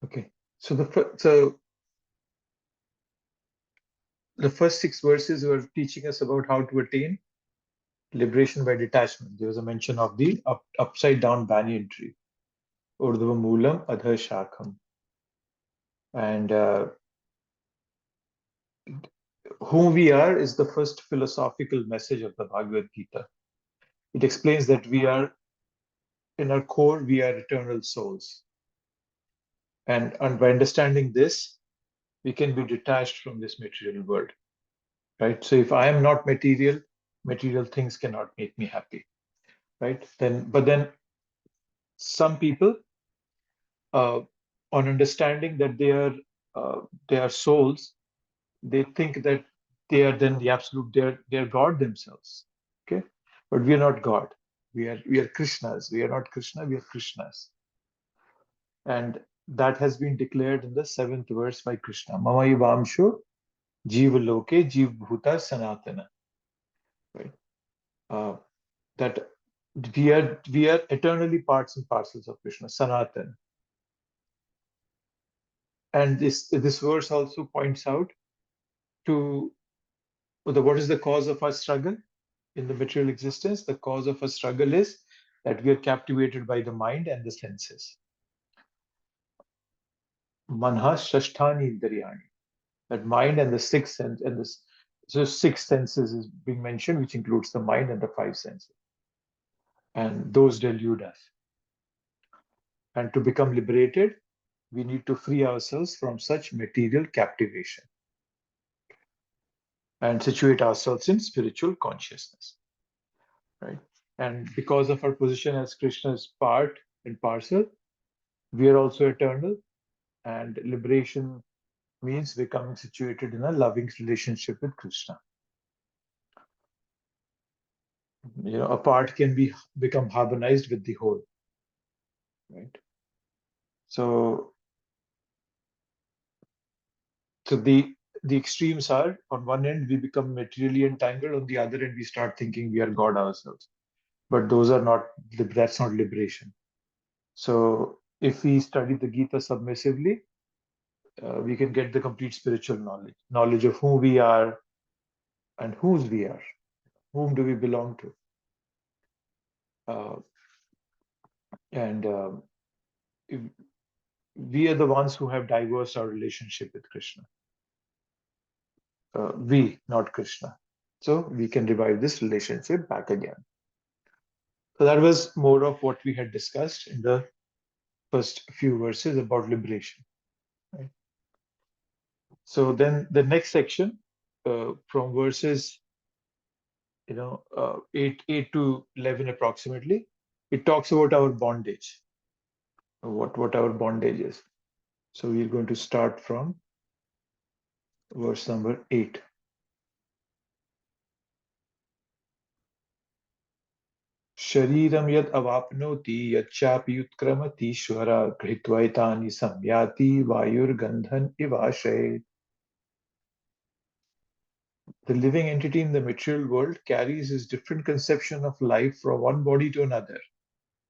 Okay. So the first 6 verses were teaching us about how to attain liberation by detachment. There was a mention of the upside down banyan tree, Urdhva Moolam Adha Shakham. And who we are is the first philosophical message of the Bhagavad Gita. It explains that we are, in our core, we are eternal souls. And by understanding this, we can be detached from this material world, right? So if I am not material, material things cannot make me happy, right? But then some people, uh, on understanding that they are souls, they think that they are then the absolute, they're God themselves. Okay, but we are not God. We are Krishnas. We are not Krishna. We are Krishnas, and that has been declared in the 7th verse by Krishna. Mama Yivamshu Jiva Loke Jiv Bhuta Sanatana. Right. Uh, that we are eternally parts and parcels of Krishna, Sanatan. And this verse also points out to what is the cause of our struggle in the material existence. The cause of our struggle is that we are captivated by the mind and the senses. Manha Shashthani Indrayani. That mind and the sixth sense and this so 6 senses is being mentioned, which includes the mind and the 5 senses. And those delude us. And to become liberated, we need to free ourselves from such material captivation and situate ourselves in spiritual consciousness, right? And because of our position as Krishna's part and parcel, we are also eternal, and liberation means becoming situated in a loving relationship with Krishna. A part can become harmonized with the whole, right? So, so the extremes are, on one end we become materially entangled, on the other end we start thinking we are God ourselves. But that's not liberation. So if we study the Gita submissively, we can get the complete spiritual knowledge of who we are and whose we are, whom do we belong to. And we are the ones who have diversed our relationship with Krishna. We, not Krishna. So we can revive this relationship back again. So that was more of what we had discussed in the first few verses about liberation. Right? So then the next section, from verses 8 to 11 approximately, it talks about our bondage, what our bondage is. So we're going to start from verse number 8. Shariram yad avapnoti yacchapi utkramati shvara gritvaitani samyati vayur gandhan ivashay. The living entity in the material world carries his different conception of life from one body to another,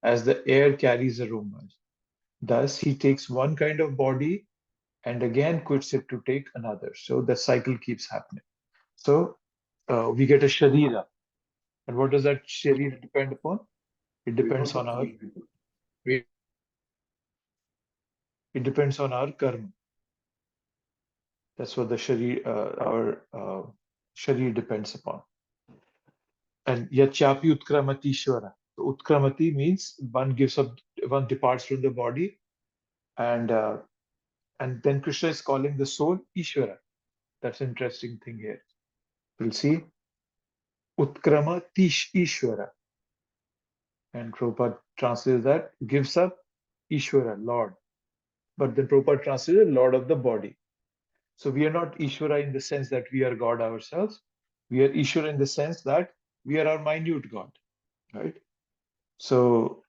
as the air carries aromas. Thus, he takes one kind of body and again quits it to take another. So the cycle keeps happening. So we get a sharira. And what does that sharira depend upon? It depends on our it depends on our karma. That's what the our sharir depends upon. And yachapi utkramati shvara. So utkramati means one departs from the body, and then Krishna is calling the soul Ishvara. That's an interesting thing here. We'll see Utkrama Tish Ishvara. And Prabhupada translates that, gives up Ishvara, Lord. But then Prabhupada translated Lord of the body. So we are not Ishvara in the sense that we are God ourselves. We are Ishvara in the sense that we are our minute God, right? So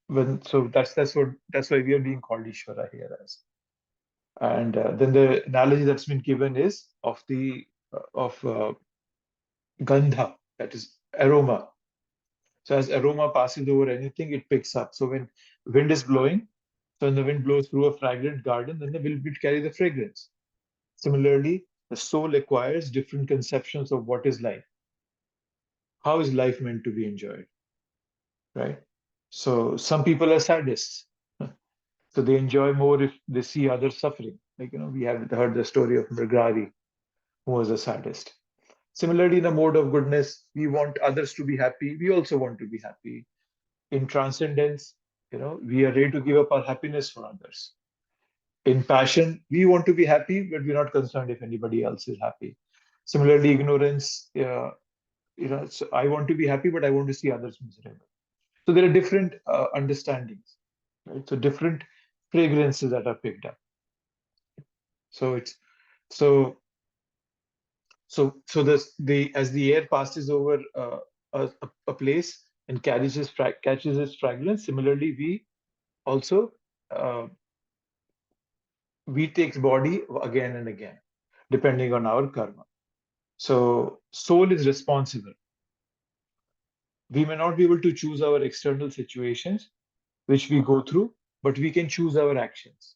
that's why we are being called Ishvara here as. And then the analogy that's been given is of the of gandha, that is aroma. So as aroma passes over anything, it picks up. So when wind is blowing, So when the wind blows through a fragrant garden, then the wind will carry the fragrance. Similarly, the soul acquires different conceptions of what is life. How is life meant to be enjoyed, right? So some people are sadists. So they enjoy more if they see others suffering. Like, we have heard the story of Mrigali, who was a sadist. Similarly, in a mode of goodness, we want others to be happy. We also want to be happy. In transcendence, we are ready to give up our happiness for others. In passion, we want to be happy, but we're not concerned if anybody else is happy. Similarly, ignorance, so I want to be happy, but I want to see others miserable. So there are different understandings, right? So different fragrances that are picked up. So it's so so the as the air passes over a place and catches its fragrance. Similarly, we also uh, we take body again and again, depending on our karma. So soul is responsible. We may not be able to choose our external situations which we go through, but we can choose our actions,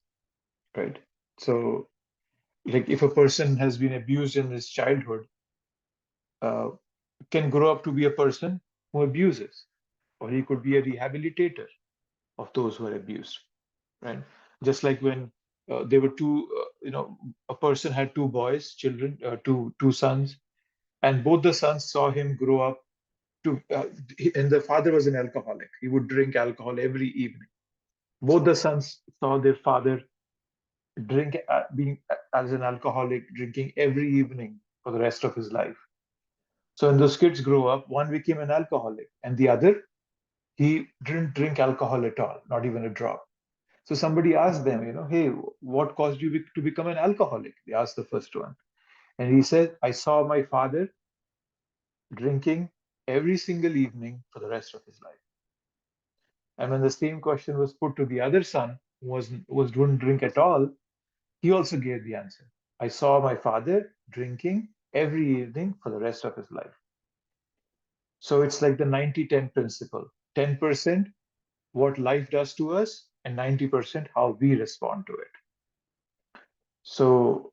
right? So, like if a person has been abused in his childhood, uh, can grow up to be a person who abuses, or he could be a rehabilitator of those who are abused, right? Just like when there were a person had two boys, children, two sons, and both the sons saw him grow up and the father was an alcoholic. He would drink alcohol every evening. Both the sons saw their father being as an alcoholic, drinking every evening for the rest of his life. So when those kids grow up, one became an alcoholic, and the other, he didn't drink alcohol at all, not even a drop. So somebody asked them, hey, what caused you to become an alcoholic? They asked the first one. And he said, I saw my father drinking every single evening for the rest of his life. And when the same question was put to the other son, who wouldn't drink at all, he also gave the answer. I saw my father drinking every evening for the rest of his life. So it's like the 90-10 principle. 10% what life does to us, and 90% how we respond to it. So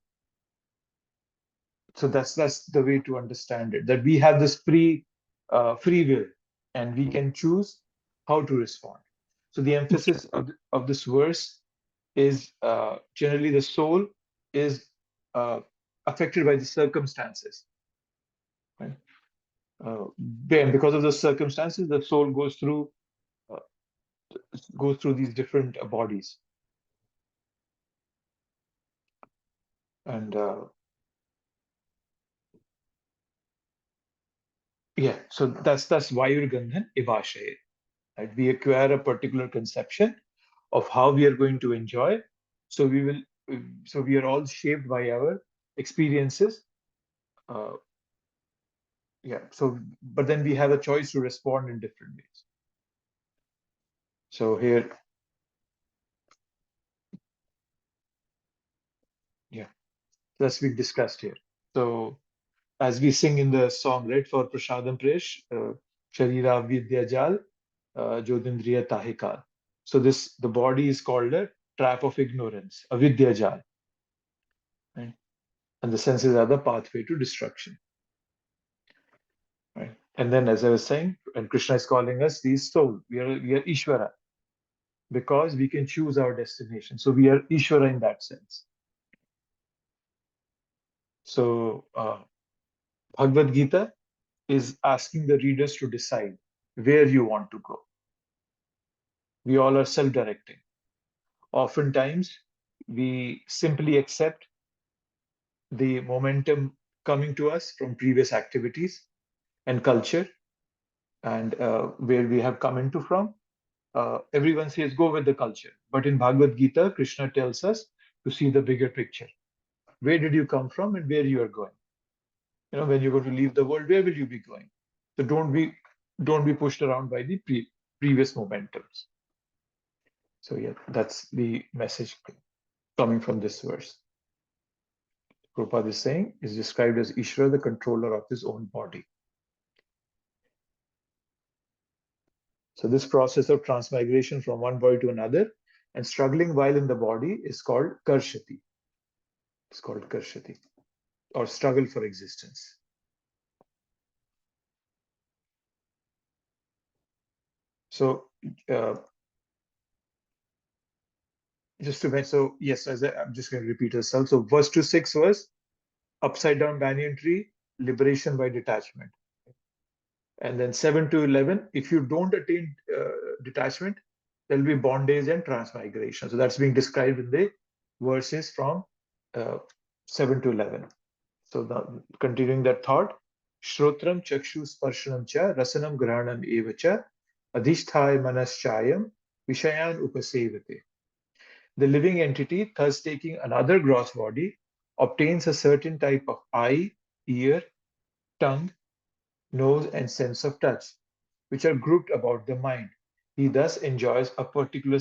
that's the way to understand it, that we have this free will, and we can choose how to respond. So the emphasis of this verse is generally the soul is uh, affected by the circumstances, right? And because of the circumstances, the soul uh, goes through these different bodies, and yeah. So that's Vayurgandhan Ivashaye. Right? We acquire a particular conception of how we are going to enjoy. So we are all shaped by our experiences. Uh, yeah. So, but then we have a choice to respond in different ways. So here, yeah, that's we discussed here. So as we sing in the song, right, for Prashadam Presh, Sharira Vidya Jal, Jodindriya Tahikal. So the body is called a trap of ignorance, a Vidya Jal, right? And the senses are the pathway to destruction, right? And then, as I was saying, and Krishna is calling us the soul. We are Ishvara because we can choose our destination. So we are Ishvara in that sense. So Bhagavad Gita is asking the readers to decide where you want to go. We all are self-directing. Oftentimes, we simply accept the momentum coming to us from previous activities and culture, and where we have come into from. Everyone says go with the culture. But in Bhagavad Gita, Krishna tells us to see the bigger picture. Where did you come from and where you are going? When you're going to leave the world, where will you be going? So don't be pushed around by the previous momentums. So yeah, that's the message coming from this verse. Prabhupada is saying is described as Ishvara, the controller of his own body. So this process of transmigration from one body to another and struggling while in the body is called karshati. It's called karshati, or struggle for existence. So, just to mention, so yes, I'm just going to repeat myself. So, verse 2 6 was upside down banyan tree, liberation by detachment. And then 7 to 11, if you don't attain detachment, there'll be bondage and transmigration. So that's being described in the verses from 7 to 11. So now, continuing that thought, Shrotram chakshu sparshanam cha rasanam granam evacha adhishthaya manaschayam vishayan upasevate. The living entity, thus taking another gross body, obtains a certain type of eye, ear, tongue, nose, and sense of touch, which are grouped about the mind. He thus enjoys a particular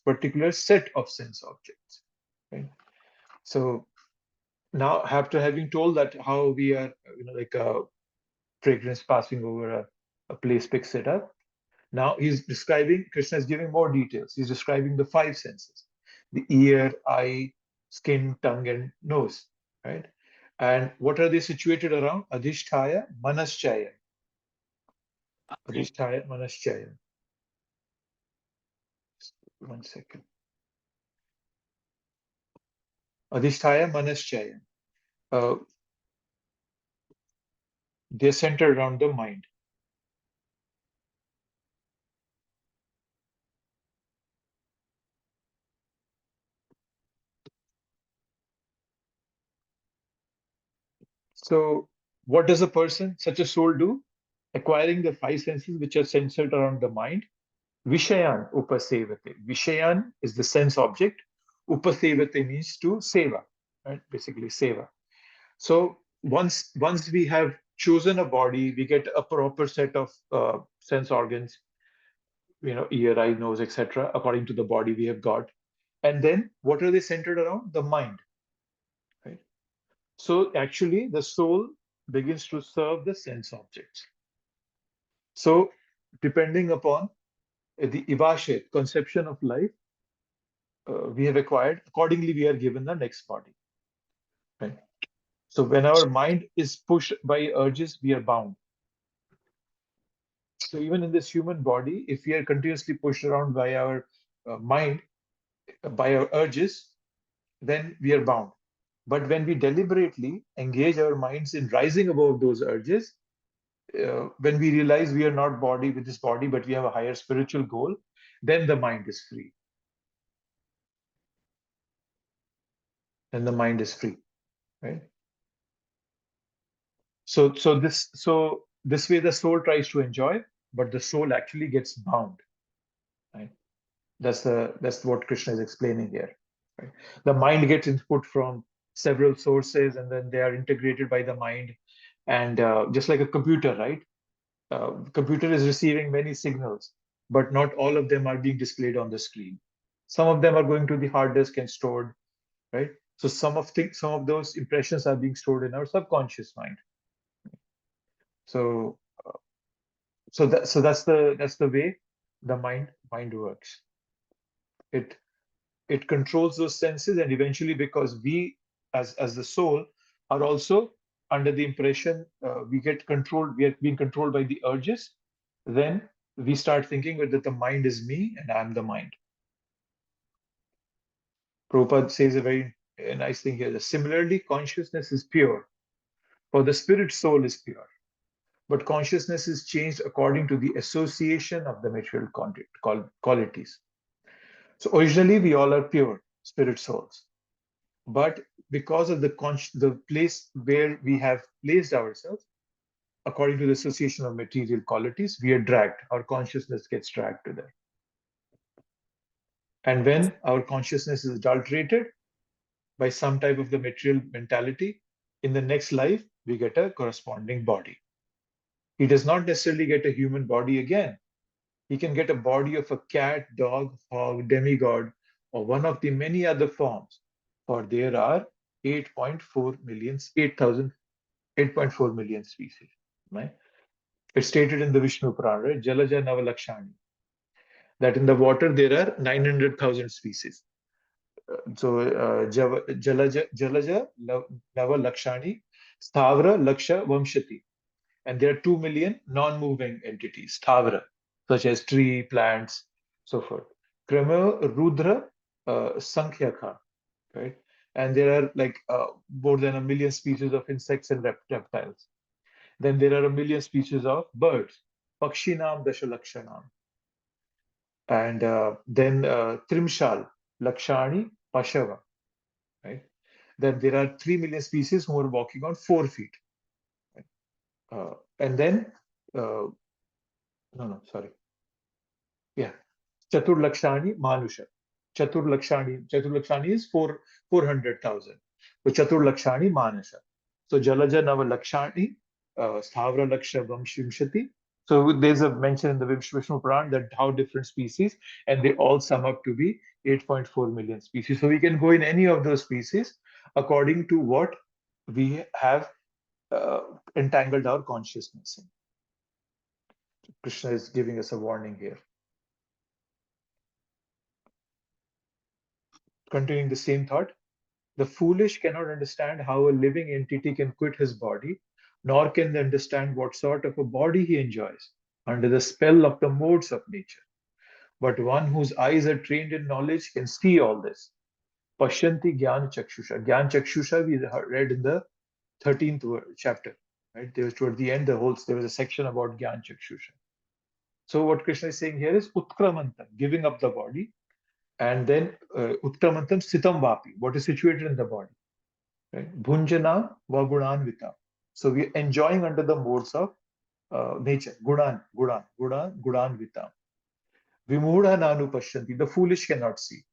particular set of sense objects. Right? So now, after having told that how we are, like a fragrance passing over a place picks it up, now he's describing, Krishna is giving more details. He's describing the five senses: the ear, eye, skin, tongue, and nose. Right? And what are they situated around? Adhishthaya Manaschaya. Abhīṣṭa Manaschaya. One second. Adhishthaya Manaschaya. They're centered around the mind. So, what does a person, such a soul, do? Acquiring the five senses which are centered around the mind. Vishayan upasevate. Vishayan is the sense object. Upasevate means to seva, right? Basically, seva. So once we have chosen a body, we get a proper set of sense organs, ear, eye, nose, etc., according to the body we have got. And then what are they centered around? The mind, right? So actually, the soul begins to serve the sense objects. So depending upon the Ivashet conception of life we have acquired, accordingly we are given the next body. Right? So when our mind is pushed by urges, we are bound. So even in this human body, if we are continuously pushed around by our mind, by our urges, then we are bound. But when we deliberately engage our minds in rising above those urges, when we realize we are not body with this body, but we have a higher spiritual goal, then the mind is free. Then the mind is free, right? So this way the soul tries to enjoy, but the soul actually gets bound. Right? That's what Krishna is explaining here. Right? The mind gets input from several sources, and then they are integrated by the mind. And just like a computer, right? Computer is receiving many signals, but not all of them are being displayed on the screen. Some of them are going to the hard disk and stored, right? So some of those impressions are being stored in our subconscious mind. So that's the way the mind works. It controls those senses, and eventually, because we as the soul are also under the impression we are being controlled by the urges, then we start thinking that the mind is me and I'm the mind. Prabhupada says a very nice thing here, that similarly consciousness is pure, for the spirit soul is pure, but consciousness is changed according to the association of the material qualities. So originally we all are pure spirit souls, but because of the place where we have placed ourselves, according to the association of material qualities, we are dragged. Our consciousness gets dragged to there. And when our consciousness is adulterated by some type of the material mentality, in the next life, we get a corresponding body. He does not necessarily get a human body again. He can get a body of a cat, dog, hog, demigod, or one of the many other forms. For there are 8.4 million, 8.4 million species. Right? It's stated in the Vishnu Purana, right? Jalaja Navalakshani. that in the water there are 900,000 species. Jalaja, Nava Lakshani, Stavra, Laksha, Vamshati. And there are 2 million non-moving entities, Stavra, such as tree, plants, so forth. Krama, Rudra, Sankhyaka, right? And there are like more than 1 million species of insects and reptiles. Then there are 1 million species of birds, Pakshinam, Dashalakshanam. And then Trimshal, Lakshani, Pashava, right? Then there are 3 million species who are walking on 4 feet. Right? And then, no, sorry. Yeah, Chaturlakshani Manusha. Chaturlakshani is 400,000. So Chaturlakshani Manasha. So Jalaja Nava Lakshani, Stavra Laksha Vamshimshati. So there's a mention in the Vishnu Puran that how different species, and they all sum up to be 8.4 million species. So we can go in any of those species according to what we have entangled our consciousness in. Krishna is giving us a warning here. Continuing the same thought, the foolish cannot understand how a living entity can quit his body, nor can they understand what sort of a body he enjoys under the spell of the modes of nature. But one whose eyes are trained in knowledge can see all this. Pashyanti Gyan Chakshusha. Gyan Chakshusha we read in the 13th chapter. Right? There was toward the end, there was a section about Gyan Chakshusha. So what Krishna is saying here is Utkramantam, giving up the body, and then Utkramantam Sitam Vapi, what is situated in the body. Right? Bhunjana Vagunanvita. So we're enjoying under the modes of nature. Gudanvita. Vimudha Nanu Pashyanti. The foolish cannot see.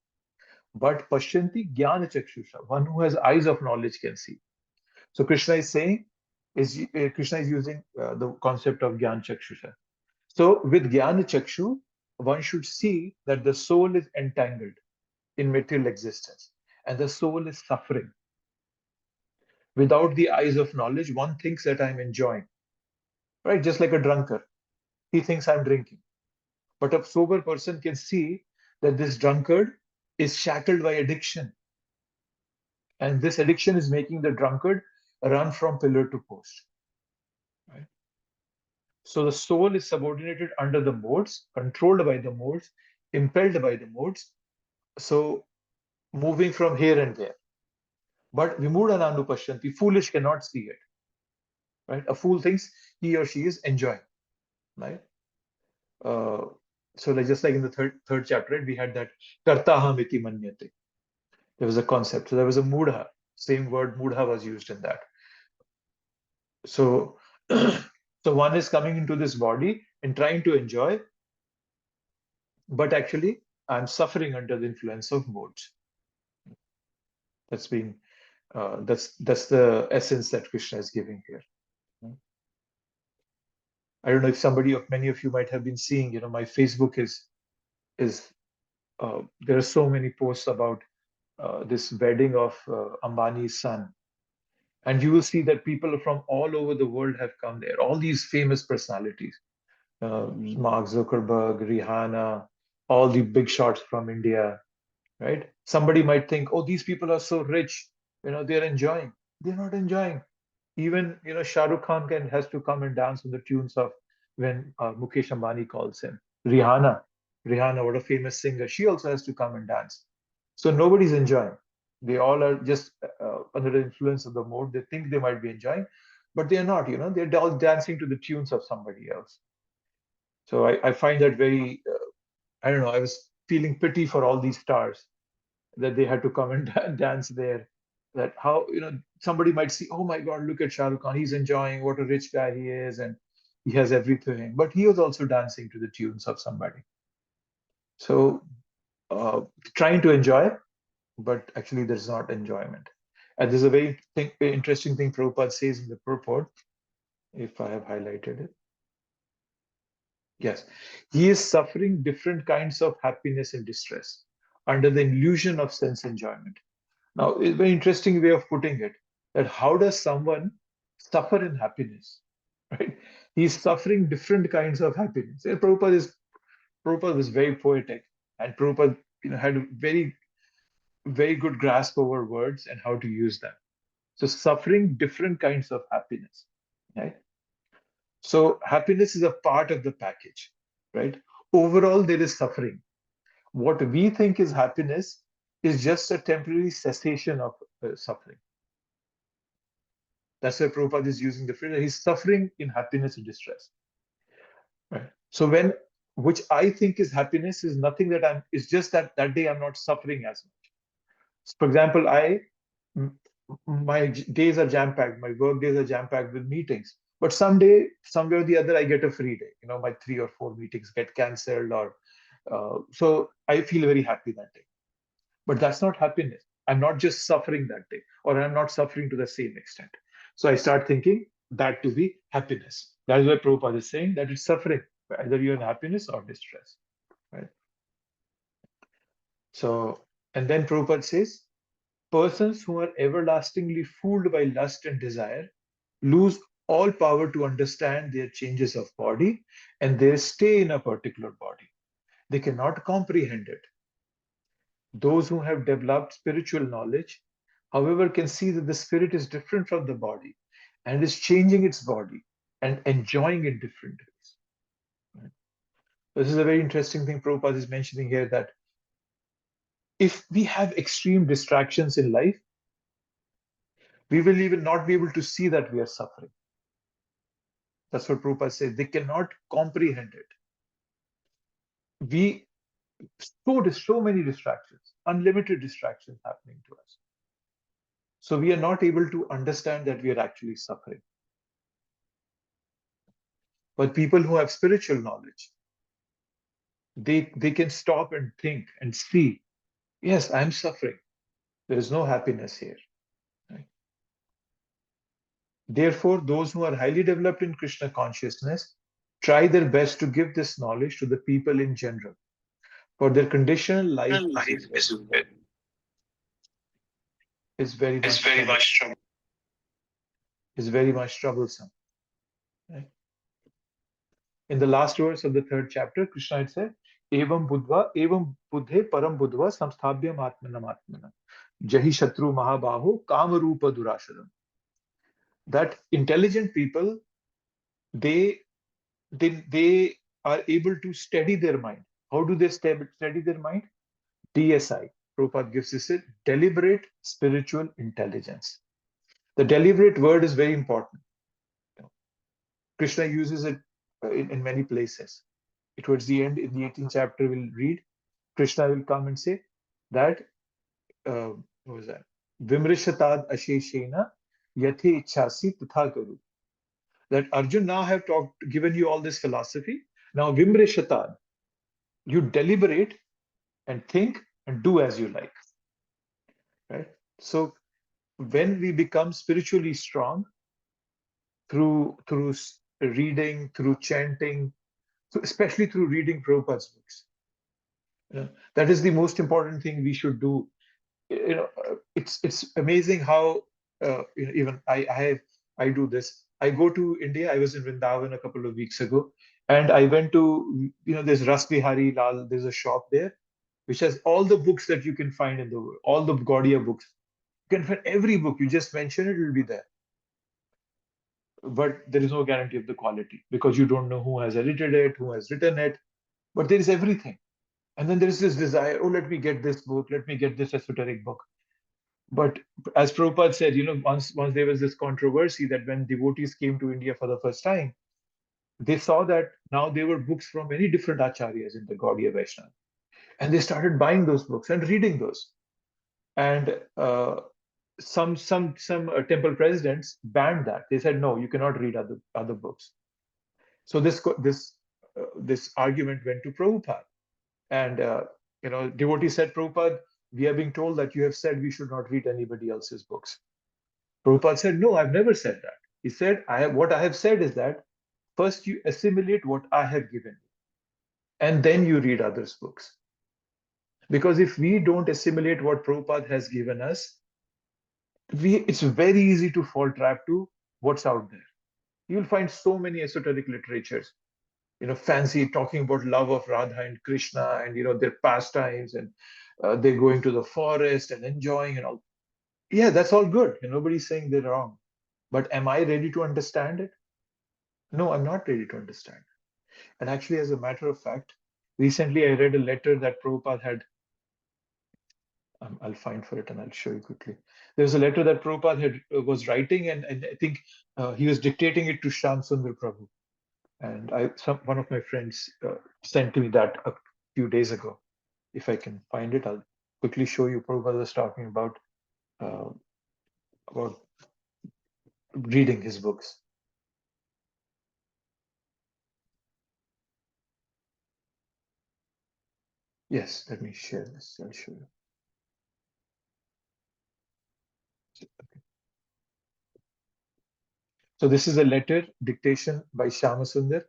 But Pashyanti Jnana Chakshusha. One who has eyes of knowledge can see. So Krishna is saying, Krishna is using the concept of Jnana Chakshusha. So with Jnana Chakshu, one should see that the soul is entangled in material existence and the soul is suffering. Without the eyes of knowledge, one thinks that I'm enjoying, right? Just like a drunkard. He thinks I'm drinking. But a sober person can see that this drunkard is shackled by addiction. And this addiction is making the drunkard run from pillar to post. Right? So the soul is subordinated under the modes, controlled by the modes, impelled by the modes. So moving from here and there. But Vimudhananu Pashyanti, foolish cannot see it. Right? A fool thinks he or she is enjoying. Right? So just like in the third chapter, right, we had that kartaham iti manyate. There was a concept. So there was a mudha. Same word mudha was used in that. So, so one is coming into this body and trying to enjoy, but actually I'm suffering under the influence of modes. That's the essence that Krishna is giving here. I don't know if many of you might have been seeing, my Facebook is there are so many posts about this wedding of Ambani's son. And you will see that people from all over the world have come there, all these famous personalities, Mark Zuckerberg, Rihanna, all the big shots from India, right? Somebody might think, oh, these people are so rich, they're enjoying. They're not enjoying. Even, Shah Rukh Khan has to come and dance on the tunes of when Mukesh Ambani calls him. Rihanna, what a famous singer, she also has to come and dance. So nobody's enjoying. They all are just under the influence of the mode. They think they might be enjoying, but they're not, they're all dancing to the tunes of somebody else. So I find that very, I don't know, I was feeling pity for all these stars that they had to come and dance there. That how, somebody might see, oh my God, look at Shah Rukh Khan, he's enjoying, what a rich guy he is, and he has everything. But he was also dancing to the tunes of somebody. So trying to enjoy, but actually there's not enjoyment. And there's a very interesting thing Prabhupada says in the purport, if I have highlighted it. Yes, he is suffering different kinds of happiness and distress under the illusion of sense enjoyment. Now, it's a very interesting way of putting it, that how does someone suffer in happiness, right? He's suffering different kinds of happiness. And Prabhupada is Prabhupada was very poetic, and Prabhupada, had a very, very good grasp over words and how to use them. So suffering, different kinds of happiness, right? So happiness is a part of the package, right? Overall, there is suffering. What we think is happiness is just a temporary cessation of suffering. That's why Prabhupada is using the phrase, he's suffering in happiness and distress. Right. So which I think is happiness is nothing it's just that day I'm not suffering as much. So for example, my days are jam-packed, my work days are jam-packed with meetings. But someday, somewhere or the other, I get a free day. My 3 or 4 meetings get cancelled, or so I feel very happy that day. But that's not happiness. I'm not just suffering that day, or I'm not suffering to the same extent. So I start thinking that to be happiness. That is why Prabhupada is saying that it's suffering, either you're in happiness or distress. Right? So, and then Prabhupada says, persons who are everlastingly fooled by lust and desire lose all power to understand their changes of body and their stay in a particular body. They cannot comprehend it. Those who have developed spiritual knowledge, however, can see that the spirit is different from the body and is changing its body and enjoying it different ways. Right? This is a very interesting thing Prabhupada is mentioning here, that if we have extreme distractions in life, we will even not be able to see that we are suffering. That's what Prabhupada says. They cannot comprehend it. So many distractions, unlimited distractions happening to us. So we are not able to understand that we are actually suffering. But people who have spiritual knowledge, they can stop and think and see, yes, I'm suffering. There is no happiness here. Right? Therefore, those who are highly developed in Krishna consciousness try their best to give this knowledge to the people in general. For their conditional life is very much troublesome. Right? In the last verse of the 3rd chapter, Krishna had said, Evam buddhe param buddhva samsthabhyam atmanam atmanam. Jahi Shatru Mahabaho Kamarupa Durashadam. That intelligent people, they are able to steady their mind. How do they steady their mind? DSI. Prabhupada gives this a deliberate spiritual intelligence. The deliberate word is very important. Krishna uses it in many places. Towards the end, in the 18th chapter, we'll read, Krishna will come and say that, what was that? Vimrishatad asheshena yathe ichhasi tatha karu. That Arjun, now have given you all this philosophy. Now Vimrishatad, you deliberate and think and do as you like. Right? So when we become spiritually strong through reading, through chanting, especially through reading Prabhupada's books, that is the most important thing we should do. It's amazing how even I do this. I go to India. I was in Vrindavan a couple of weeks ago, and I went to, there's Ras Bihari Lal. There's a shop there which has all the books that you can find in the world, all the Gaudiya books. You can find every book. You just mention it, it will be there. But there is no guarantee of the quality because you don't know who has edited it, who has written it. But there is everything. And then there is this desire, oh, let me get this book, let me get this esoteric book. But as Prabhupada said, once there was this controversy that when devotees came to India for the first time, they saw that now there were books from many different acharyas in the Gaudiya Vaishnava. And they started buying those books and reading those. And some temple presidents banned that. They said, no, you cannot read other books. So this argument went to Prabhupada. And devotees said, Prabhupada, we are being told that you have said we should not read anybody else's books. Prabhupada said, no, I've never said that. He said, what I have said is that first you assimilate what I have given you, and then you read others' books. Because if we don't assimilate what Prabhupada has given us, it's very easy to fall trap to what's out there. You'll find so many esoteric literatures. fancy talking about love of Radha and Krishna and, their pastimes, and they're going to the forest and enjoying and all. Yeah, that's all good. Nobody's saying they're wrong. But am I ready to understand it? No, I'm not ready to understand. And actually, as a matter of fact, recently I read a letter that Prabhupada had. I'll find for it and I'll show you quickly. There was a letter that Prabhupada was writing, and I think he was dictating it to Shyam Sundar Prabhu. And one of my friends sent me that a few days ago. If I can find it, I'll quickly show you. Prabhupada was talking uh, about reading his books. Yes, let me share this. I'll show you. Okay. So this is a letter dictation by Shyama Sundar.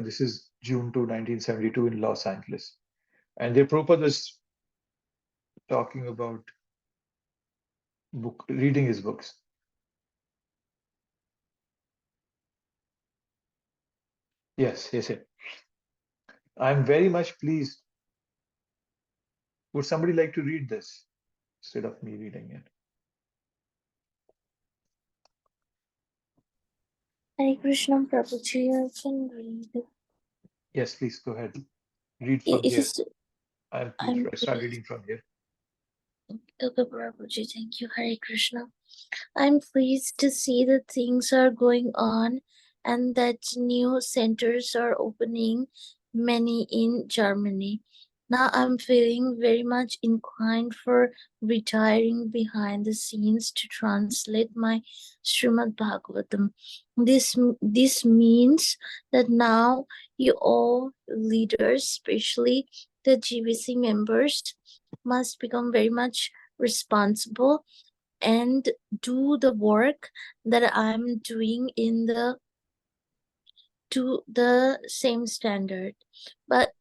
This is June 2, 1972 in Los Angeles. And the Prabhupada was talking about reading his books. Yes, yes, yes. I'm very much pleased. Would somebody like to read this instead of me reading it? Hare Krishna Prabhuji, I can read. Yes, please go ahead. Read from here. I'm pleased. I start reading from here. Okay, Prabhuji, thank you. Hare Krishna. I'm pleased to see that things are going on and that new centers are opening, many in Germany. Now I'm feeling very much inclined for retiring behind the scenes to translate my Srimad Bhagavatam. This means that now you all leaders, especially the GBC members, must become very much responsible and do the work that I'm doing to the same standard. But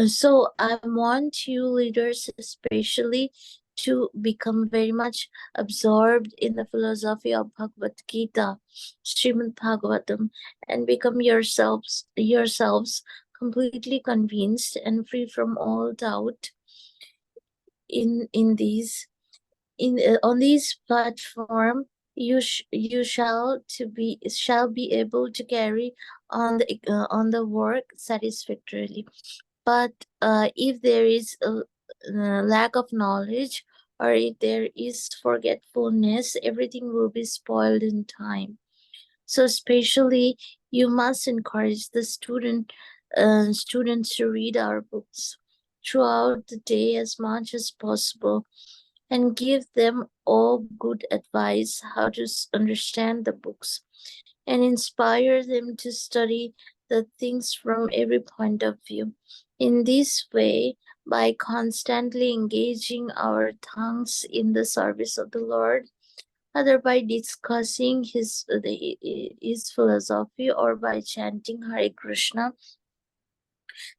so I want you leaders especially to become very much absorbed in the philosophy of Bhagavad Gita, Srimad Bhagavatam, and become yourselves completely convinced and free from all doubt in these on this platform. You shall be able to carry on the work satisfactorily. But if there is a lack of knowledge, or if there is forgetfulness, everything will be spoiled in time. So especially you must encourage the students to read our books throughout the day as much as possible, and give them all good advice how to understand the books, and inspire them to study the things from every point of view. In this way, by constantly engaging our tongues in the service of the Lord, either by discussing his philosophy or by chanting Hare Krishna,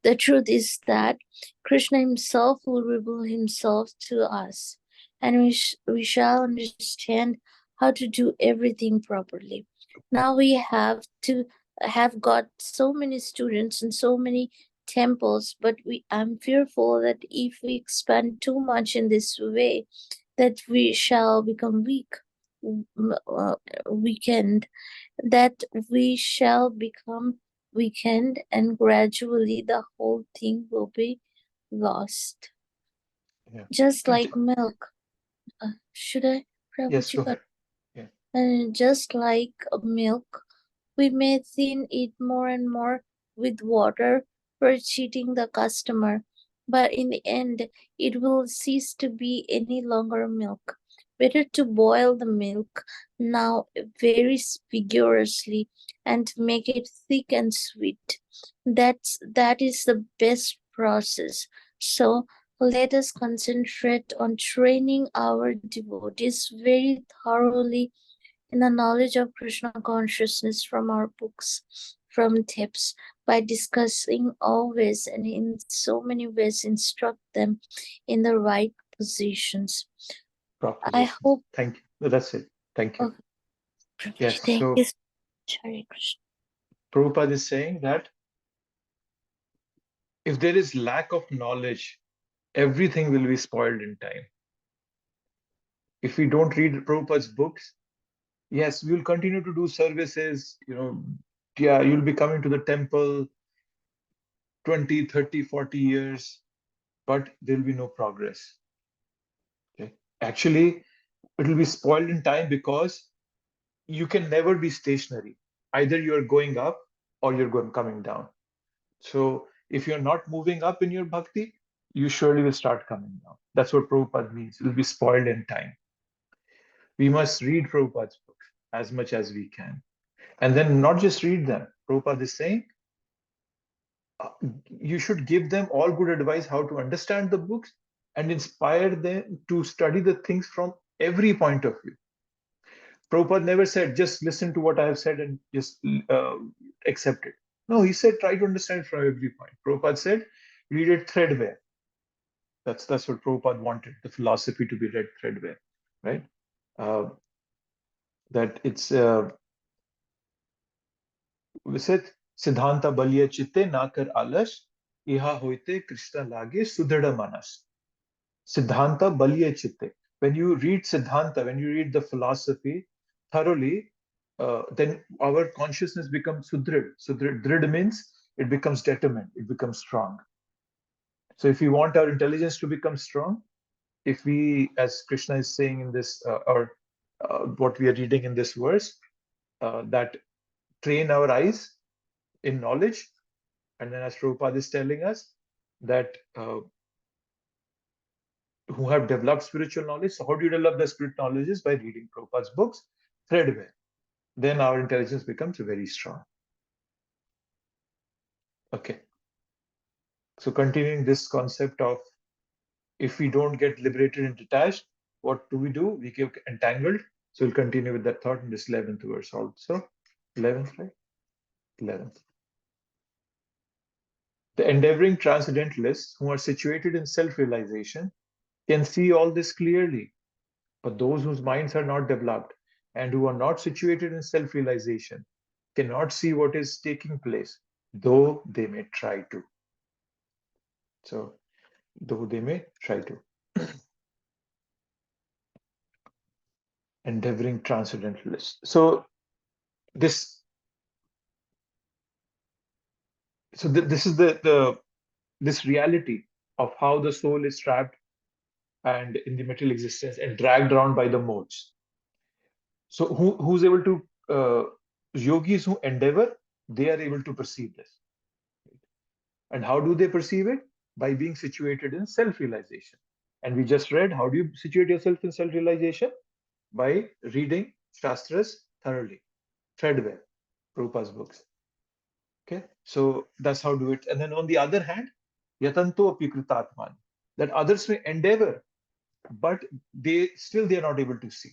the truth is that Krishna himself will reveal himself to us, and we shall understand how to do everything properly. Now we have got so many students and so many temples, but I'm fearful that if we expand too much in this way, that we shall become weakened, that we shall become weakened, and gradually the whole thing will be lost. Yeah. Just like milk. Should I? Yes, go ahead. Yeah. Just like milk, we may thin it more and more with water for cheating the customer, but in the end, it will cease to be any longer milk. Better to boil the milk now very vigorously and make it thick and sweet. That is the best process. So let us concentrate on training our devotees very thoroughly in the knowledge of Krishna consciousness from our books, from tips, by discussing always and in so many ways instruct them in the right positions. I hope. Thank you. That's it. Thank you. Okay. Yes. Thank So you. Hare Krishna. Prabhupada is saying that if there is lack of knowledge, everything will be spoiled in time. If we don't read Prabhupada's books, yes, we will continue to do services, yeah, you'll be coming to the temple 20, 30, 40 years, but there'll be no progress. Okay? Actually, it will be spoiled in time because you can never be stationary. Either you're going up or you're coming down. So if you're not moving up in your bhakti, you surely will start coming down. That's what Prabhupada means. It will be spoiled in time. We must read Prabhupada's books as much as we can. And then not just read them. Prabhupada is saying, you should give them all good advice how to understand the books and inspire them to study the things from every point of view. Prabhupada never said, just listen to what I have said and just accept it. No, he said, try to understand from every point. Prabhupada said, read it threadbare. That's what Prabhupada wanted, the philosophy to be read threadbare, right? That it's visit सिद्धांत बलिय चित्ते ना कर आलस इहा होते कृष्ण लागे सुदृढ़ manas. Siddhanta baliya chitte. When you read Siddhanta, when you read the philosophy thoroughly, then our consciousness becomes sudrid. Drid means it becomes determined, it becomes strong. So if we want our intelligence to become strong, if we, as Krishna is saying in this, or what we are reading in this verse, that train our eyes in knowledge, and then as Prabhupada is telling us that who have developed spiritual knowledge. So how do you develop the spiritual knowledge? Is by reading Prabhupada's books threadbare. Then our intelligence becomes very strong. Okay. So continuing this concept of if we don't get liberated and detached, what do? We get entangled. So we'll continue with that thought in this 11th verse also. 11th, right? 11th. The endeavoring transcendentalists who are situated in self-realization can see all this clearly. But those whose minds are not developed and who are not situated in self-realization cannot see what is taking place, though they may try to. So, though they may try to. Endeavoring transcendentalists. So, this is this reality of how the soul is trapped and in the material existence and dragged around by the modes. So, who's able to yogis who endeavor, they are able to perceive this. And how do they perceive it? By being situated in self-realization. And we just read, how do you situate yourself in self-realization? By reading Shastras thoroughly, threadbare, Prabhupada's books. Okay, so that's how to do it. And then on the other hand, yatanto api kritatman, that others may endeavor, but they are not able to see.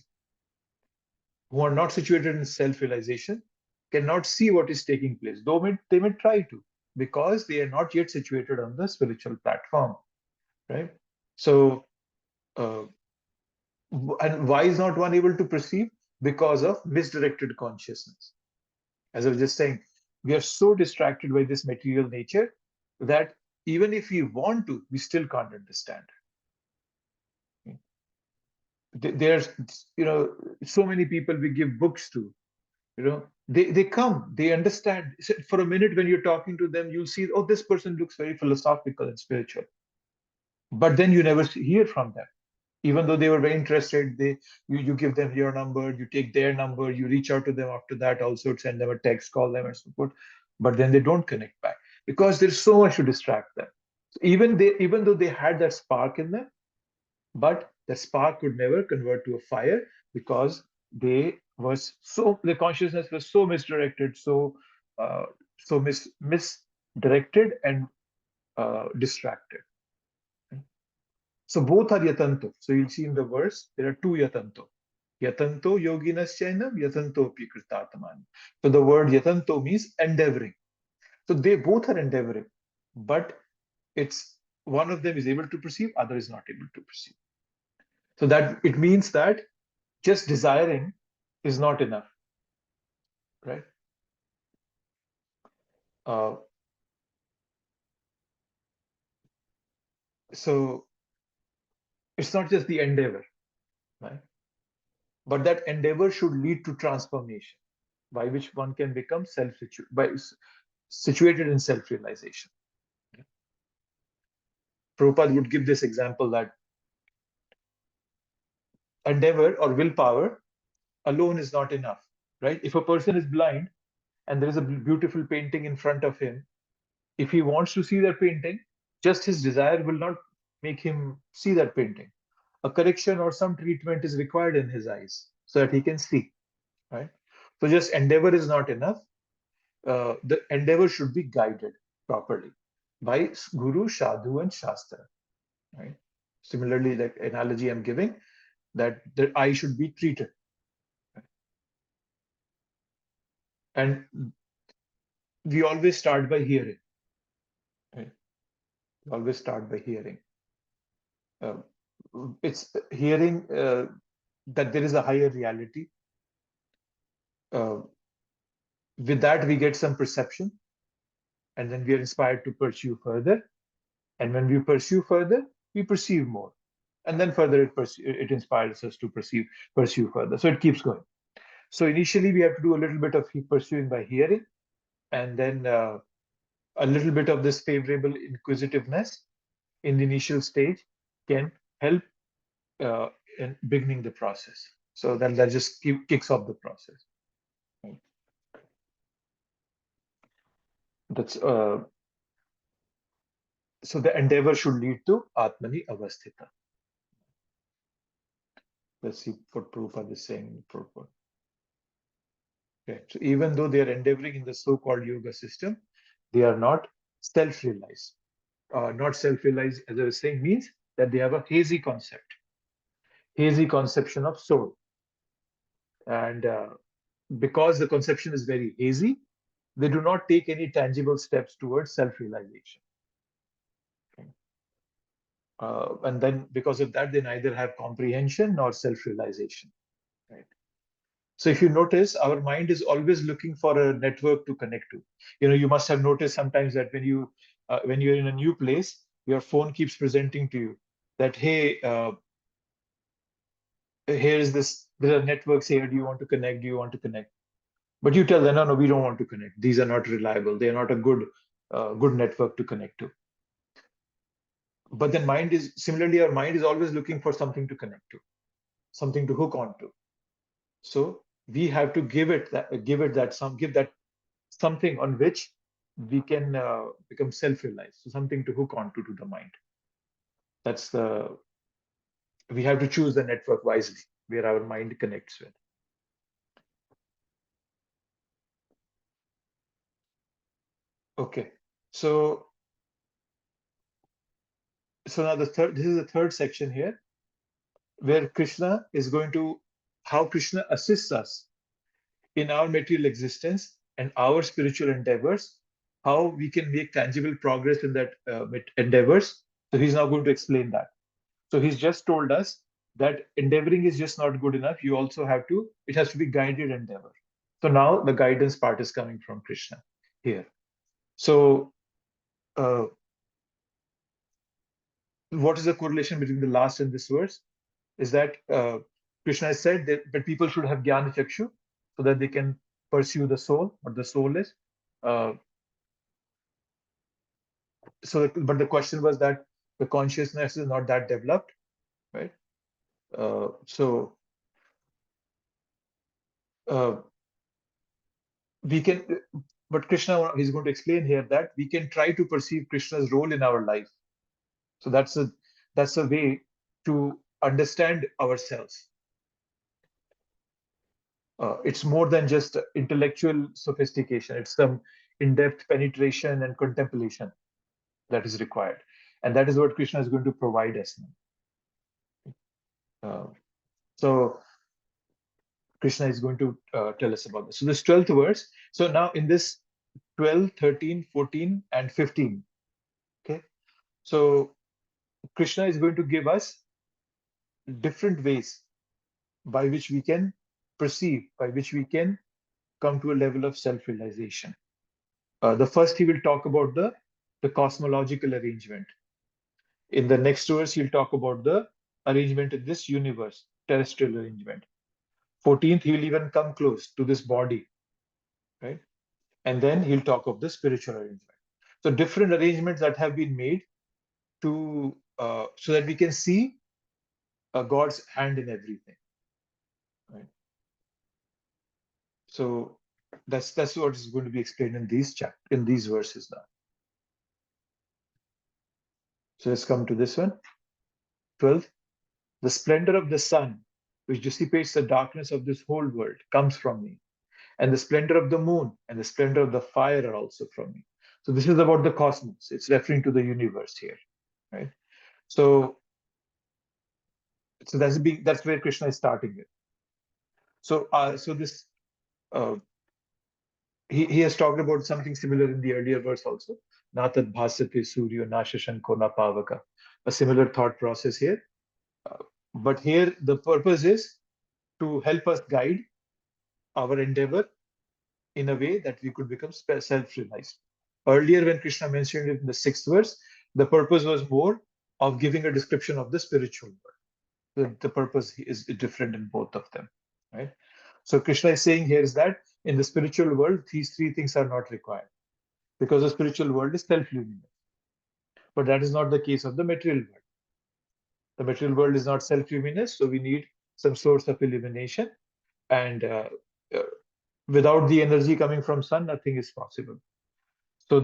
Who are not situated in self-realization cannot see what is taking place, though they may try to, because they are not yet situated on the spiritual platform, right? So, and why is not one able to perceive? Because of misdirected consciousness. As I was just saying, we are so distracted by this material nature that even if we want to, we still can't understand. There's, so many people we give books to, they come, they understand. For a minute, when you're talking to them, you'll see, oh, this person looks very philosophical and spiritual. But then you never hear from them. Even though they were very interested, you give them your number, you take their number, you reach out to them after that, also send them a text, call them and so forth. But then they don't connect back because there's so much to distract them. So even though they had that spark in them, but the spark could never convert to a fire because their consciousness was so misdirected, misdirected and distracted. So both are yatanto. So you'll see in the verse, there are two yatanto. Yatanto yoginaschainam, yatanto pi kritatman. So the word yatanto means endeavoring. So they both are endeavoring, but it's one of them is able to perceive, other is not able to perceive. So that it means that just desiring is not enough, right? So it's not just the endeavor, right? But that endeavor should lead to transformation, by which one can become situated in self-realization. Prabhupada would give this example that endeavor or willpower alone is not enough, right? If a person is blind and there is a beautiful painting in front of him, if he wants to see that painting, just his desire will not make him see that painting. A correction or some treatment is required in his eyes so that he can see, right? So just endeavor is not enough. The endeavor should be guided properly by Guru, Sadhu, and Shastra, right? Similarly, the analogy I'm giving, that the eye should be treated. And we always start by hearing. Right? We always start by hearing. Uh, it's hearing that there is a higher reality. With that, we get some perception, and then we are inspired to pursue further. And when we pursue further, we perceive more. And then further, it inspires us to pursue further. So it keeps going. So initially, we have to do a little bit of pursuing by hearing, and then a little bit of this favorable inquisitiveness in the initial stage can help in beginning the process. So that just kicks off the process. Right? That's so the endeavor should lead to Atmani Avasthita. Let's see what Prabhupada is saying in purport. Okay. So even though they are endeavoring in the so-called yoga system, they are not self-realized. Not self-realized, as I was saying, means that they have a hazy conception of soul. And because the conception is very hazy, they do not take any tangible steps towards self-realization. Okay. And then because of that, they neither have comprehension nor self-realization. Right. So if you notice, our mind is always looking for a network to connect to. You must have noticed sometimes that when you're in a new place, your phone keeps presenting to you that, hey, here is this. There are networks here. Do you want to connect? Do you want to connect? But you tell them, no, we don't want to connect. These are not reliable. They are not a good network to connect to. But then our mind is always looking for something to connect to, something to hook onto. So we have to give that something on which we can become self-realized. So something to hook onto to the mind. We have to choose the network wisely where our mind connects with. Okay, so now this is the third section here, where how Krishna assists us in our material existence and our spiritual endeavors, how we can make tangible progress in that endeavors. So he's now going to explain that. So he's just told us that endeavoring is just not good enough. It has to be guided endeavor. So now the guidance part is coming from Krishna here. So what is the correlation between the last and this verse? Is that Krishna has said that people should have Jnana Chakshu so that they can pursue the soul, what the soul is. But the question was that the consciousness is not that developed, right? We can, but Krishna is going to explain here that we can try to perceive Krishna's role in our life. So that's a way to understand ourselves. It's more than just intellectual sophistication. It's some in-depth penetration and contemplation that is required. And that is what Krishna is going to provide us now. So Krishna is going to tell us about this. So this 12th verse. So now in this 12, 13, 14, and 15. Okay. So Krishna is going to give us different ways by which we can perceive, by which we can come to a level of self-realization. The first, he will talk about the cosmological arrangement. In the next verse, he'll talk about the arrangement in this universe, terrestrial arrangement. 14th, he will even come close to this body, right? And then he'll talk of the spiritual arrangement. So different arrangements that have been made to so that we can see God's hand in everything, right? So that's what is going to be explained in these verses now. So let's come to this one. 12th, the splendor of the sun, which dissipates the darkness of this whole world, comes from me. And the splendor of the moon and the splendor of the fire are also from me. So this is about the cosmos. It's referring to the universe here, right? So that's where Krishna is starting with. So this uh, he has talked about something similar in the earlier verse also. Natat bhasate suryo nashashanko na pavaka. A similar thought process here. But here the purpose is to help us guide our endeavor in a way that we could become self-realized. Earlier, when Krishna mentioned it in the 6th verse, the purpose was more of giving a description of the spiritual world. The purpose is different in both of them, right? So Krishna is saying here is that in the spiritual world, these three things are not required because the spiritual world is self-luminous. But that is not the case of the material world. The material world is not self-luminous, so we need some source of illumination. And uh, without the energy coming from sun, nothing is possible. So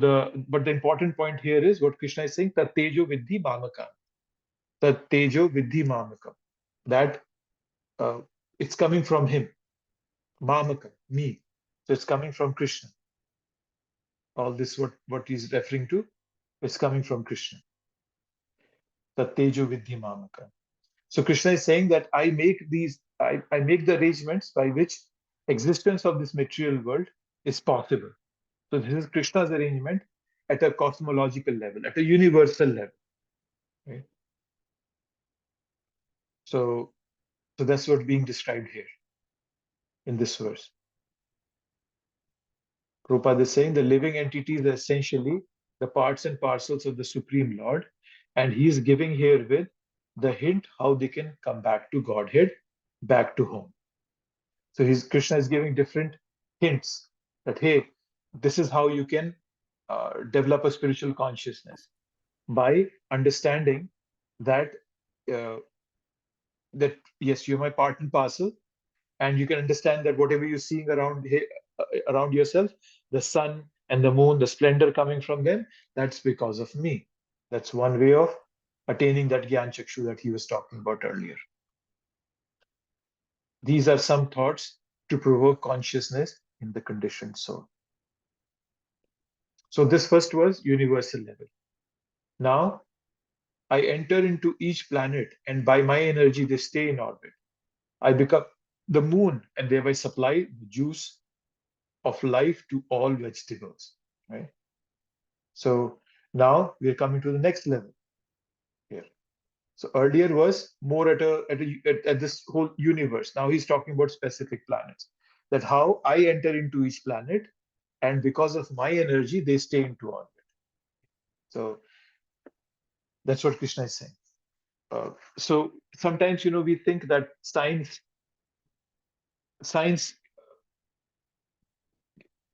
but the important point here is what Krishna is saying, Tat tejo vidhi mamaka. Tat tejo vidhi mamaka. That it's coming from him. Mamaka, me. So it's coming from Krishna. All this what he's referring to is coming from Krishna. Tat tejo vidhi mamaka. So Krishna is saying that I make the arrangements by which existence of this material world is possible. So this is Krishna's arrangement at a cosmological level, at a universal level. Right? So that's what's being described here in this verse. Prabhupada is saying the living entities are essentially the parts and parcels of the Supreme Lord, and he is giving here with the hint how they can come back to Godhead, back to home. So Krishna is giving different hints that, hey, this is how you can develop a spiritual consciousness by understanding that uh, that yes, you're my part and parcel, and you can understand that whatever you're seeing around yourself, the sun and the moon, the splendor coming from them, that's because of me. That's one way of attaining that Gyan Chakshu that he was talking about earlier. These are some thoughts to provoke consciousness in the conditioned soul. So this first was universal level. Now I enter into each planet, and by my energy they stay in orbit. I become the moon and thereby supply the juice of life to all vegetables, right? So now we are coming to the next level here. So earlier was more at this whole universe. Now he's talking about specific planets. That how I enter into each planet, and because of my energy, they stay into orbit. So that's what Krishna is saying. So sometimes we think that science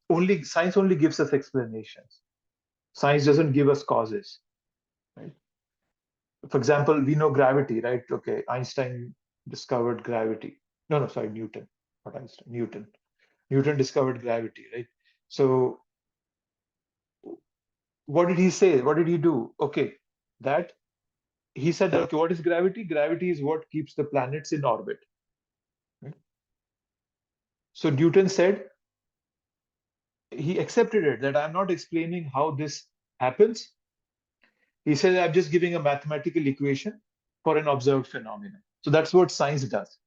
only gives us explanations. Science doesn't give us causes, right? For example, we know gravity, right? Okay, Einstein discovered gravity. No, sorry, Newton, not Einstein, Newton. Newton discovered gravity, right? So what did he say? What did he do? Okay, that he said, okay, what is gravity? Gravity is what keeps the planets in orbit. Right? So Newton said, he accepted it, that I'm not explaining how this happens. He said, I'm just giving a mathematical equation for an observed phenomenon. So that's what science does.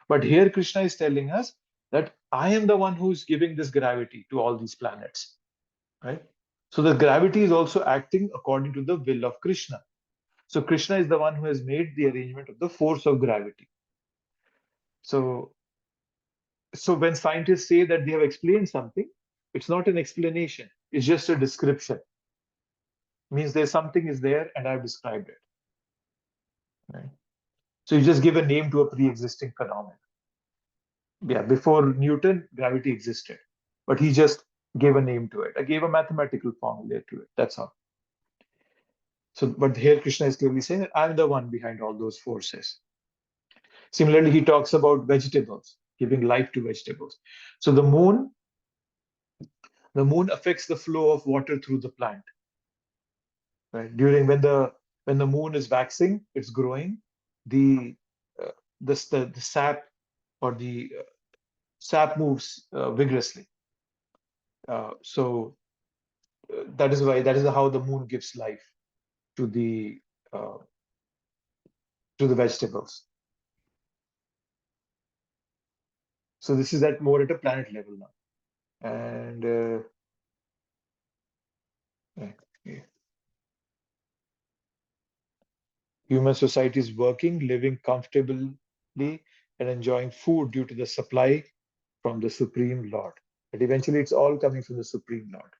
But here Krishna is telling us that I am the one who's giving this gravity to all these planets, right? So the gravity is also acting according to the will of Krishna. So Krishna is the one who has made the arrangement of the force of gravity. So when scientists say that they have explained something, it's not an explanation, it's just a description. It means there's something is there and I've described it. Right? So you just give a name to a pre-existing phenomenon. Yeah, before Newton, gravity existed, but he just gave a name to it. I gave a mathematical formula to it. That's all. So, but here Krishna is clearly saying that I'm the one behind all those forces. Similarly, he talks about vegetables, giving life to vegetables. So the moon affects the flow of water through the plant. Right? During when the moon is waxing, it's growing. The uh, the sap or the sap moves vigorously. So that is how the moon gives life to uh, the vegetables. So this is at more at a planet level now. And yeah. Human society is working, living comfortably, and enjoying food due to the supply from the Supreme Lord. But eventually, it's all coming from the Supreme Lord.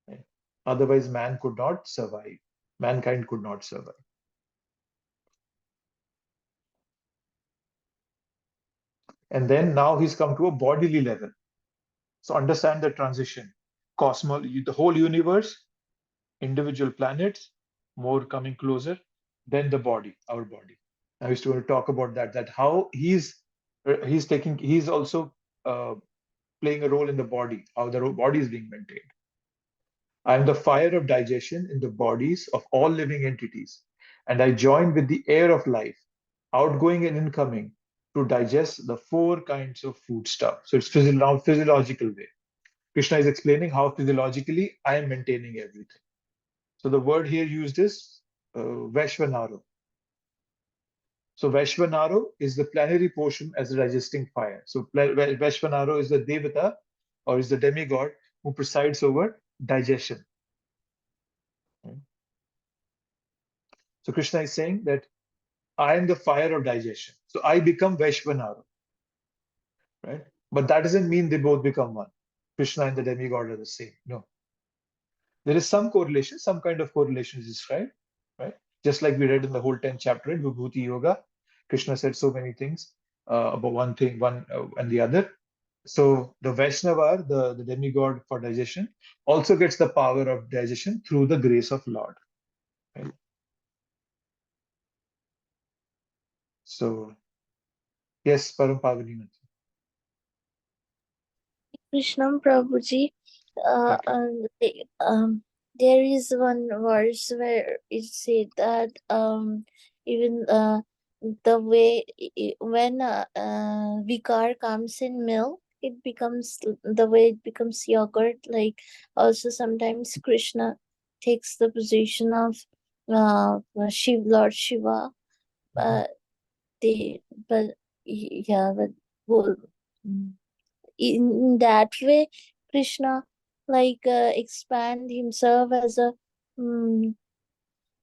Right? Otherwise, man could not survive. Mankind could not survive. And then now he's come to a bodily level. So understand the transition. The whole universe, individual planets, more coming closer, then the body, our body. Now he's going to talk about that how he's also uh, playing a role in the body, how the body is being maintained. I am the fire of digestion in the bodies of all living entities, and I join with the air of life, outgoing and incoming, to digest the four kinds of food stuff. So it's now physiological way. Krishna is explaining how physiologically I am maintaining everything. So the word here used is Vaishvanaro. So Vaishvanaro is the plenary portion as a digesting fire. So Vaishvanaro is the Devata or is the demigod who presides over digestion. So Krishna is saying that I am the fire of digestion. So I become Vaishvanaro, right? But that doesn't mean they both become one. Krishna and the demigod are the same. No. There is some correlation, some kind of correlation is described, right? Just like we read in the whole 10th chapter in Vibhuti Yoga, Krishna said so many things about one thing, one and the other. So the Vaishnava, the demigod for digestion, also gets the power of digestion through the grace of Lord. Right? So yes, Param Pavani. Krishnam Prabhuji, uh, Okay. uh, the- um, there is one verse where it said that even the way when vikar comes in milk, it becomes the way it becomes yogurt. Like also sometimes Krishna takes the position of Lord Shiva, Mhm. but they but yeah, but well, in that way Krishna like expand himself as a mm,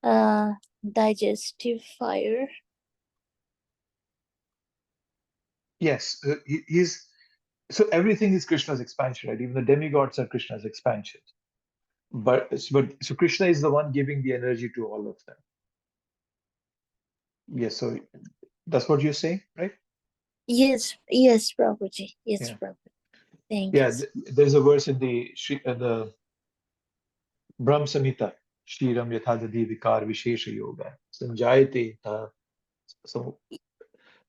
uh, digestive fire. Yes, he's so everything is Krishna's expansion, right? Even the demigods are Krishna's expansion. But so Krishna is the one giving the energy to all of them. Yes, so that's what you're saying, right? Yes Prabhuji, yes Yeah, Prabhuji, thank you. yeah. There's a verse in the Brahm Samhita, Shriram Yathadadi Vikar Vishesha Yoga Sanjayate Ta. So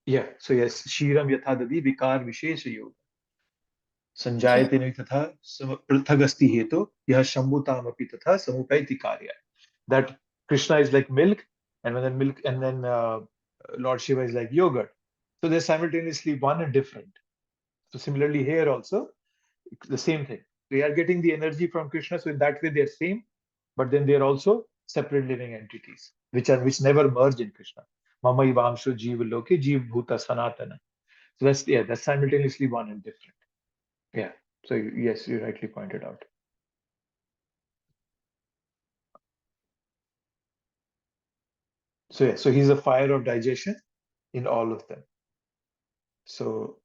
yeah, so yes, Shriram Yathadadi Vikar Vishesha Yoga Yeah, Sanjayate Nai Tatha Prithagasti Heto Yah Shambhutam Api Tatha Samupaiti Karya. That Krishna is like milk, and when then milk, and then Lord Shiva is like yogurt. So they're simultaneously one and different. So similarly here also, the same thing. They are getting the energy from Krishna, so in that way they're same, but then they're also separate living entities, which never merge in Krishna. Mama Ivamshu Jiva Loke Jiv Bhuta Sanatana. So that's simultaneously one and different. Yeah. So yes, you rightly pointed out. So yeah, so he's a fire of digestion in all of them. So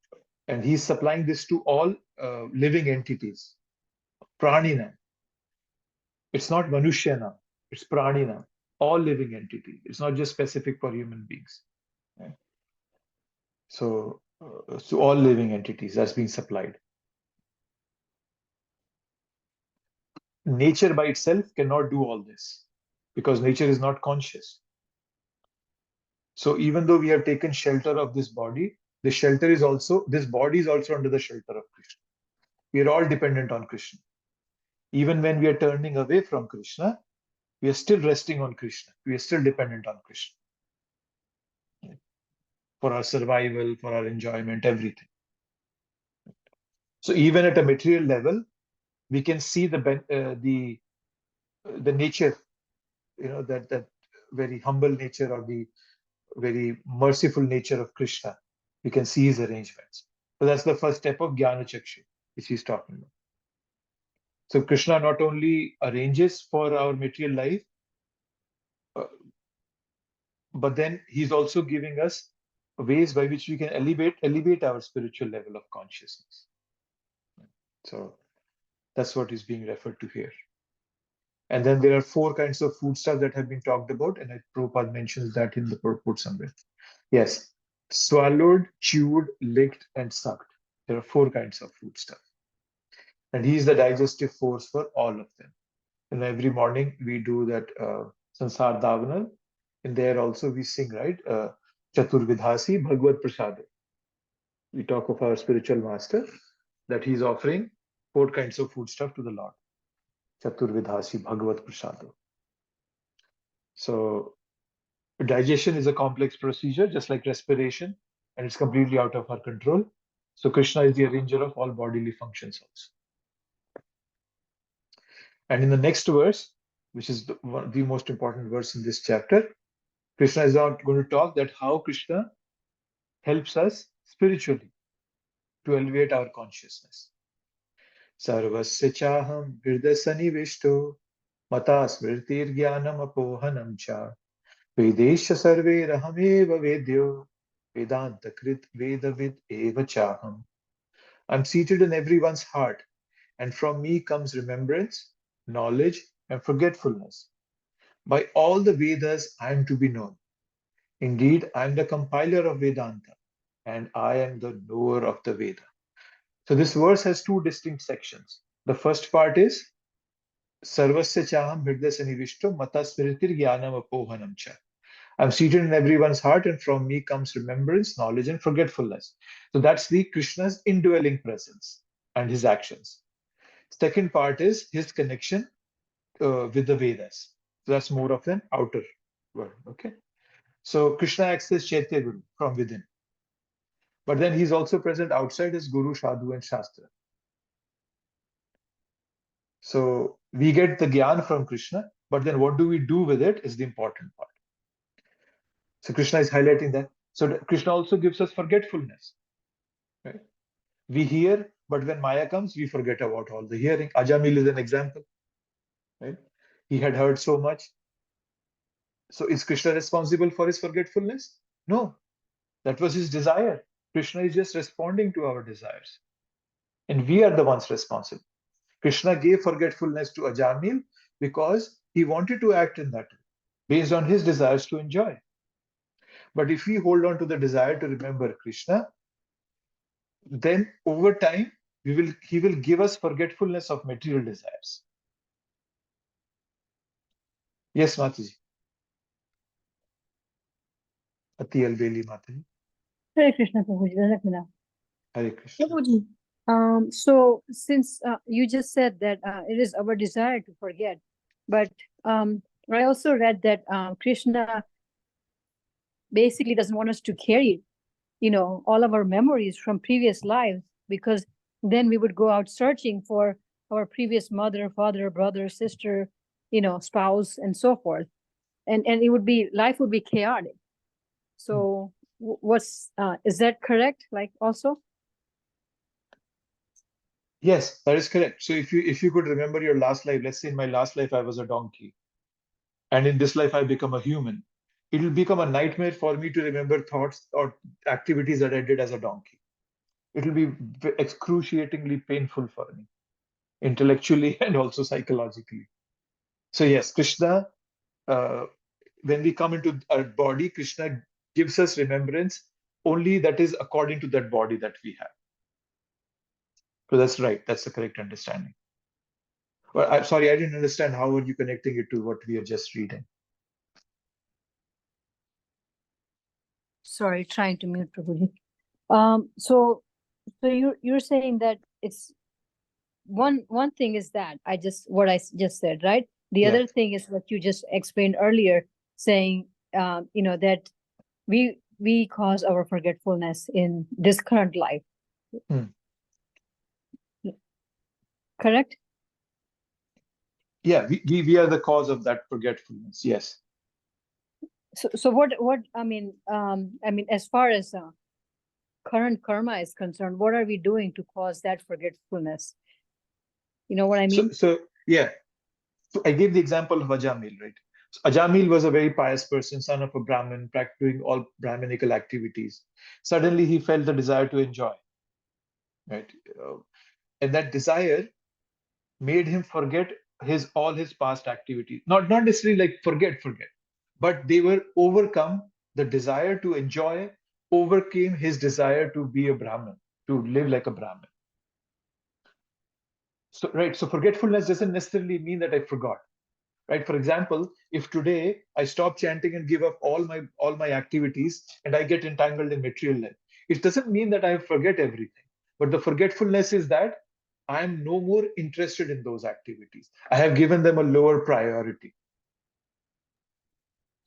and he's supplying this to all living entities. Pranina. It's not Manushyana, it's Pranina. all living entity. It's not just specific for human beings. Right? So, so all living entities that's being supplied. Nature by itself cannot do all this because nature is not conscious. So even though we have taken shelter of this body, this body is also under the shelter of Krishna. We are all dependent on Krishna. Even when we are turning away from Krishna, we are still resting on Krishna. We are still dependent on Krishna for our survival, for our enjoyment, everything. So even at a material level, we can see the nature, that very humble nature or the very merciful nature of Krishna. We can see his arrangements. So that's the first step of Jnana Chakshu, which he's talking about. So Krishna not only arranges for our material life, uh, but then he's also giving us ways by which we can elevate our spiritual level of consciousness. So that's what is being referred to here. And then there are 4 kinds of foodstuff that have been talked about, and Prabhupada mentions that in the purport somewhere. Yes, swallowed, chewed, licked, and sucked. There are 4 kinds of foodstuff. And he is the digestive force for all of them. And every morning we do that Sansar Davanal. And there also we sing, right? Chaturvidhasi Bhagavad Prasad. We talk of our spiritual master, that he's offering 4 kinds of foodstuff to the Lord. Chaturvidhasi Bhagavad Prasad. So digestion is a complex procedure, just like respiration, and it's completely out of our control. So Krishna is the arranger of all bodily functions also. And in the next verse, which is the most important verse in this chapter, Krishna is now going to talk that how Krishna helps us spiritually to elevate our consciousness. Sarvasya chaham hridasani vishto mata smritir jnanam apohanam cha vedesha sarve rahameva vedyo vedanta krit vedavid eva chaham. I'm seated in everyone's heart, and from me comes remembrance, knowledge, and forgetfulness. By all the Vedas, I am to be known. Indeed, I am the compiler of Vedanta, and I am the knower of the Veda. So this verse has 2 distinct sections. The first part is Sarvasya chaham hridasani mata smritir jnanam apohanam cha. I'm seated in everyone's heart, and from me comes remembrance, knowledge, and forgetfulness. So that's the Krishna's indwelling presence and his actions. Second part is his connection with the Vedas. So that's more of an outer world. Okay. So Krishna acts as Chaitya Guru from within. But then he's also present outside as Guru, Sadhu, and Shastra. So we get the Gyan from Krishna, but then what do we do with it is the important part. So Krishna is highlighting that. So Krishna also gives us forgetfulness. Right? We hear, but when Maya comes, we forget about all the hearing. Ajamil is an example. Right? He had heard so much. So is Krishna responsible for his forgetfulness? No, that was his desire. Krishna is just responding to our desires. And we are the ones responsible. Krishna gave forgetfulness to Ajamil because he wanted to act in that way, based on his desires to enjoy. But if we hold on to the desire to remember Krishna, then over time, he will give us forgetfulness of material desires. Yes, Mataji. Ati Albeli Mataji. Hare Krishna, Prabhuji. Hare Krishna. Prabhuji, so since you just said that it is our desire to forget, but I also read that Krishna basically doesn't want us to carry, all of our memories from previous lives, because then we would go out searching for our previous mother, father, brother, sister, spouse, and so forth, and life would be chaotic. So is that correct? Like also? Yes, that is correct. So if you could remember your last life, let's say in my last life I was a donkey, and in this life I become a human, it will become a nightmare for me to remember thoughts or activities that I did as a donkey. It will be excruciatingly painful for me, intellectually and also psychologically. So yes, Krishna when we come into our body, Krishna gives us remembrance only that is according to that body that we have. So that's right. That's the correct understanding. Well, I'm sorry, I didn't understand how are you connecting it to what we are just reading. Sorry, trying to mute Prabhuji. So you're saying that it's one thing is that what I just said, right? The Yeah. other thing is what you just explained earlier, saying that we cause our forgetfulness in this current life. Correct? Yeah, we are the cause of that forgetfulness. Yes. So what I mean, as far as current karma is concerned, what are we doing to cause that forgetfulness? You know what I mean? So yeah. So I gave the example of Ajamil, right? So Ajamil was a very pious person, son of a Brahmin, doing all Brahminical activities. Suddenly he felt the desire to enjoy, right? And that desire made him forget all his past activities. Not necessarily like forget, but they were overcome. The desire to enjoy overcame his desire to be a Brahmin, to live like a Brahmin. So right, so forgetfulness doesn't necessarily mean that I forgot. Right? For example, if today I stop chanting and give up all my activities and I get entangled in material life, it doesn't mean that I forget everything. But the forgetfulness is that I am no more interested in those activities. I have given them a lower priority.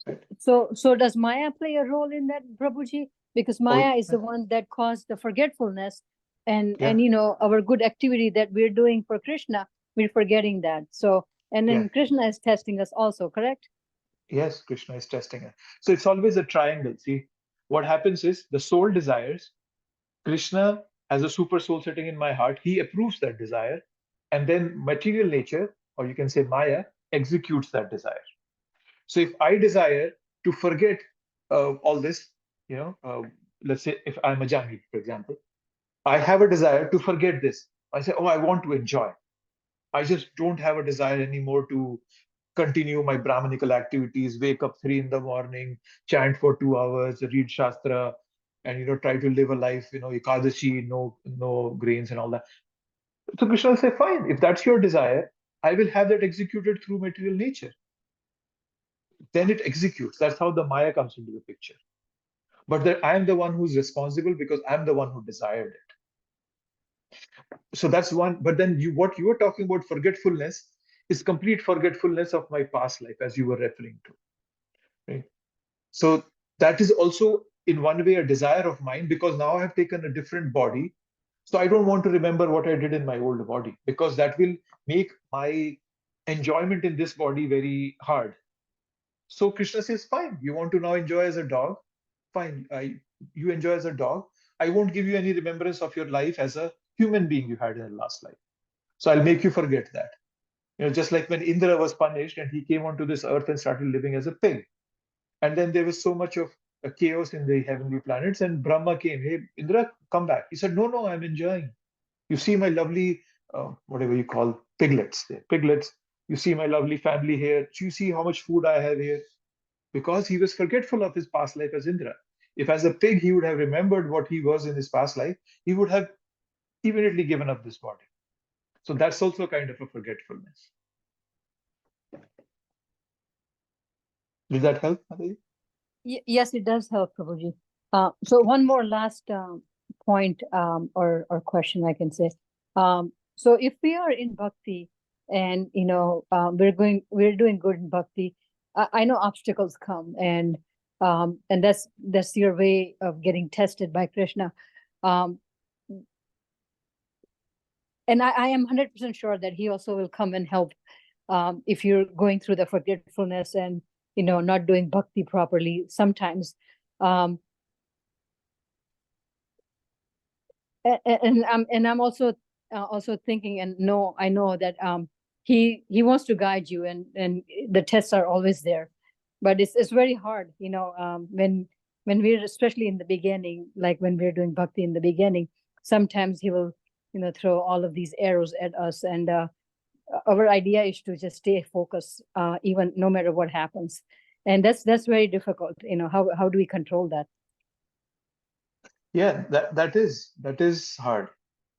Right? So does Maya play a role in that, Prabhuji? Because Maya is the one that caused the forgetfulness, and our good activity that we're doing for Krishna, we're forgetting that. So and then Krishna is testing us also, correct? Yes, Krishna is testing us. So it's always a triangle. See, what happens is the soul desires, Krishna, as a super soul sitting in my heart, he approves that desire. And then material nature, or you can say Maya, executes that desire. So if I desire to forget all this, let's say if I'm a Jangid, for example, I have a desire to forget this. I say, oh, I want to enjoy. I just don't have a desire anymore to continue my Brahminical activities, wake up 3 in the morning, chant for 2 hours, read Shastra, and try to live a life, Ekadashi, no grains and all that. So Krishna will say, fine, if that's your desire, I will have that executed through material nature. Then it executes. That's how the Maya comes into the picture. But that I am the one who's responsible because I'm the one who desired it. So that's one. But then what you were talking about, forgetfulness, is complete forgetfulness of my past life, as you were referring to. Right? So that is also in one way a desire of mine, because now I have taken a different body. So I don't want to remember what I did in my old body, because that will make my enjoyment in this body very hard. So Krishna says, fine, you want to now enjoy as a dog? Fine, you enjoy as a dog. I won't give you any remembrance of your life as a human being you had in the last life. So I'll make you forget that. Just like when Indra was punished and he came onto this earth and started living as a pig. And then there was so much of a chaos in the heavenly planets, and Brahma came, hey, Indra, come back. He said, no, I'm enjoying. You see my lovely, whatever you call piglets. Piglets. You see my lovely family here. You see how much food I have here. Because he was forgetful of his past life as Indra. If as a pig he would have remembered what he was in his past life, he would have immediately given up this body. So that's also kind of a forgetfulness. Did that help, Mataji? Yes, it does help, Prabhuji. So one more last point or question I can say. So if we are in bhakti and we're doing good in bhakti, I know obstacles come, and that's your way of getting tested by Krishna. And I am 100% sure that he also will come and help if you're going through the forgetfulness and not doing bhakti properly sometimes. And I'm also thinking, and I know that he wants to guide you, and the tests are always there, but it's very hard, when we're, especially in the beginning, like when we're doing bhakti in the beginning, sometimes he will throw all of these arrows at us, and our idea is to just stay focused, even no matter what happens. And that's very difficult. How do we control that? Yeah, that is hard.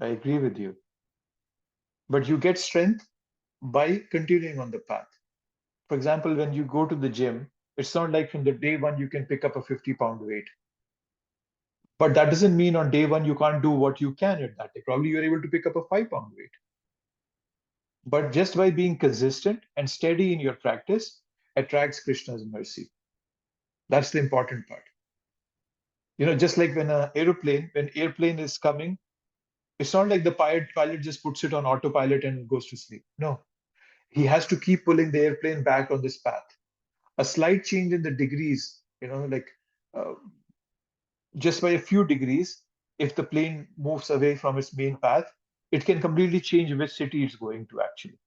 I agree with you. But you get strength by continuing on the path. For example, when you go to the gym, it's not like from the day one you can pick up a 50-pound weight. But that doesn't mean on day one you can't do what you can at that day. Probably you're able to pick up a 5-pound weight. But just by being consistent and steady in your practice attracts Krishna's mercy. That's the important part. Just like when airplane is coming, it's not like the pilot just puts it on autopilot and goes to sleep. No, he has to keep pulling the airplane back on this path. A slight change in the degrees, uh, just by a few degrees, if the plane moves away from its main path, it can completely change which city it's going to actually.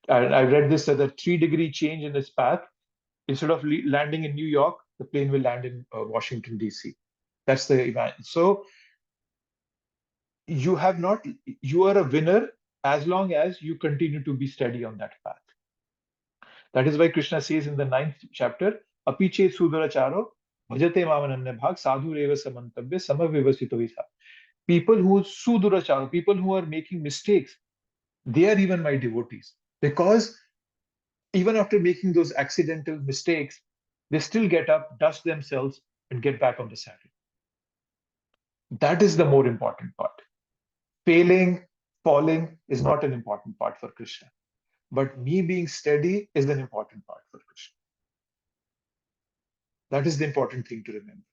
I read this that a 3-degree change in its path, instead of landing in New York, the plane will land in Washington, D.C. That's the event. So you are a winner as long as you continue to be steady on that path. That is why Krishna says in the 9th chapter, Apiche Suduracharo, Bhajate Mamananya Bhag, Sadhu Reva Samantabhya, Samavivasito Visa. People who are making mistakes, they are even my devotees. Because even after making those accidental mistakes, they still get up, dust themselves, and get back on the saddle. That is the more important part. Failing, falling is not an important part for Krishna. But me being steady is an important part for Krishna. That is the important thing to remember.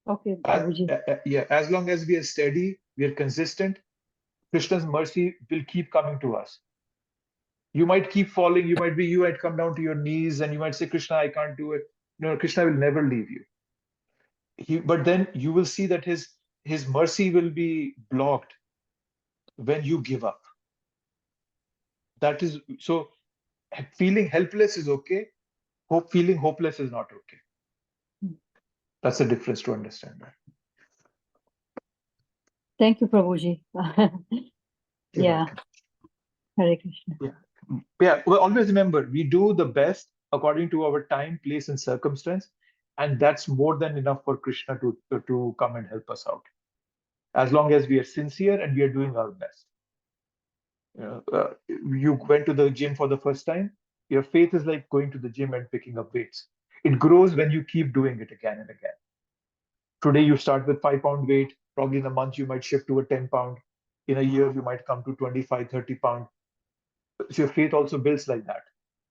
Okay, Prabhuji. Yeah, as long as we are steady, we are consistent, Krishna's mercy will keep coming to us. You might keep falling, you might come down to your knees and you might say, Krishna, I can't do it. No, Krishna will never leave you. But then you will see that his mercy will be blocked when you give up. That is so. Feeling helpless is okay. Feeling hopeless is not okay. That's the difference to understand that. Thank you, Prabhuji. You're Yeah. welcome. Hare Krishna. Yeah. Well, always remember, we do the best according to our time, place, and circumstance, and that's more than enough for Krishna to come and help us out. As long as we are sincere and we are doing our best. You went to the gym for the first time. Your faith is like going to the gym and picking up weights. It grows when you keep doing it again and again. Today you start with 5-pound weight. Probably in a month you might shift to a 10-pound. In a year you might come to 25, 30 pound. So your faith also builds like that.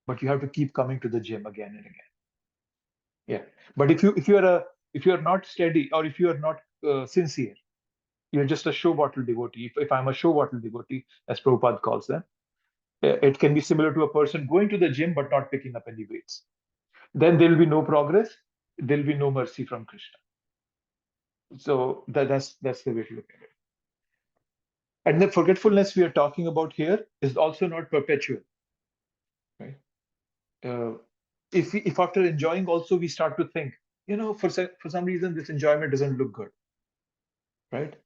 But you have to keep coming to the gym again and again. Yeah. But if you are not steady or if you are not sincere, you're just a show bottle devotee. If I'm a show bottle devotee, as Prabhupada calls them, it can be similar to a person going to the gym but not picking up any weights. Then there will be no progress. There will be no mercy from Krishna. So that's the way to look at it. And the forgetfulness we are talking about here is also not perpetual. Right? If after enjoying also we start to think, for some reason this enjoyment doesn't look good. Right?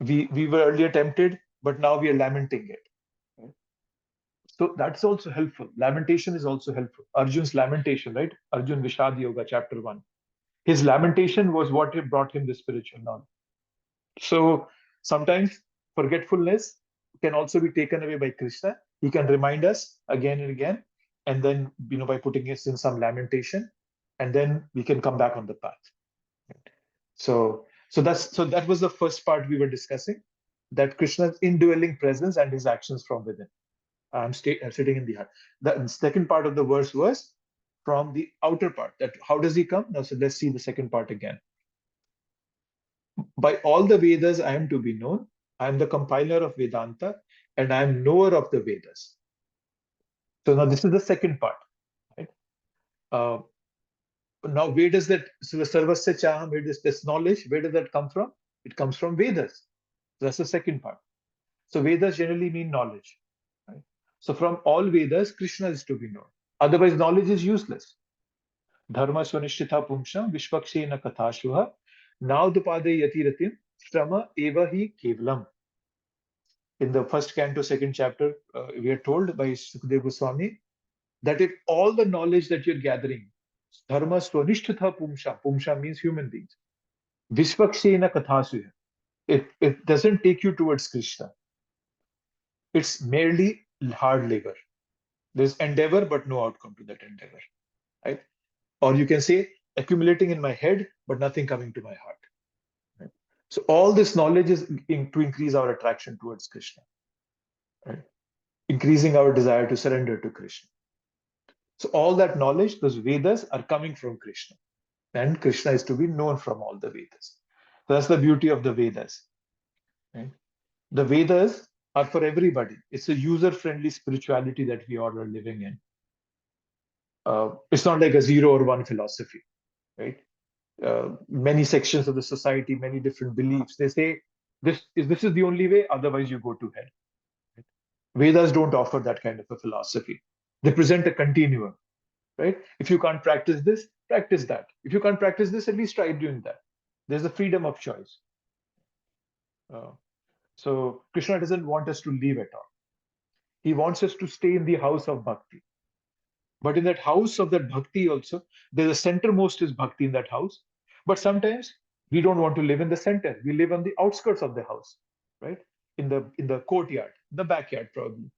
We were earlier tempted, but now we are lamenting it. Right? So that's also helpful. Lamentation is also helpful. Arjun's lamentation, right? Arjun Vishad Yoga, chapter 1. His lamentation was what brought him the spiritual knowledge. So sometimes forgetfulness can also be taken away by Krishna. He can remind us again and again, and then by putting us in some lamentation, and then we can come back on the path. So that was the first part we were discussing, that Krishna's indwelling presence and his actions from within. I'm sitting in the heart. The second part of the verse was from the outer part. That how does he come? Now, so let's see the second part again. By all the Vedas, I am to be known. I am the compiler of Vedanta, and I am knower of the Vedas. So now this is the second part. Right? Now, where does that, so the Sarvasya Chaham, where does this knowledge, where does that come from? It comes from Vedas. So that's the second part. So Vedas generally mean knowledge. Right? So from all Vedas, Krishna is to be known. Otherwise, knowledge is useless. Dharma swanishtitha pumsham vishvakshena kathashuha naudupade yatiratim shrama eva hi kevalam. In the first canto, second chapter, we are told by Sukadeva Goswami that if all the knowledge that you're gathering, dharma swanishtha pumsha, pumsha means human beings, vishvakshena kathasuya, it doesn't take you towards Krishna. It's merely hard labor. There's endeavor, but no outcome to that endeavor. Right? Or you can say, accumulating in my head, but nothing coming to my heart. Right? So all this knowledge is to increase our attraction towards Krishna. Right? Increasing our desire to surrender to Krishna. So all that knowledge, those Vedas, are coming from Krishna. And Krishna is to be known from all the Vedas. So that's the beauty of the Vedas. Right? The Vedas are for everybody. It's a user-friendly spirituality that we all are living in. It's not like a 0 or 1 philosophy, right? Many sections of the society, many different beliefs. They say this is the only way, otherwise you go to hell. Right? Vedas don't offer that kind of a philosophy. They present a continuum, right? If you can't practice this, practice that. If you can't practice this, at least try doing that. There's a freedom of choice. So Krishna doesn't want us to leave at all. He wants us to stay in the house of bhakti. But in that house of that bhakti also, the centermost is bhakti in that house. But sometimes we don't want to live in the center. We live on the outskirts of the house, right? In the courtyard, the backyard probably.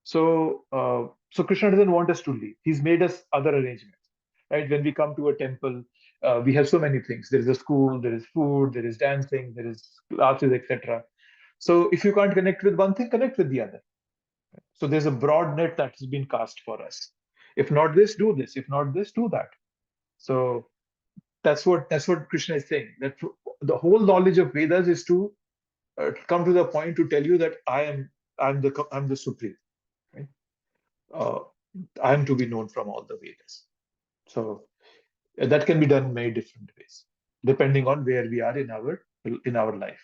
So Krishna doesn't want us to leave. He's made us other arrangements, right? When we come to a temple, we have so many things. There is a school, there is food, there is dancing, there is classes, etc. So if you can't connect with one thing, connect with the other. So there's a broad net that has been cast for us. If not this, do this. If not this, do that. So that's what Krishna is saying. That the whole knowledge of Vedas is to come to the point to tell you that I'm the supreme. Right? I am to be known from all the Vedas. So that can be done in many different ways, depending on where we are in our life.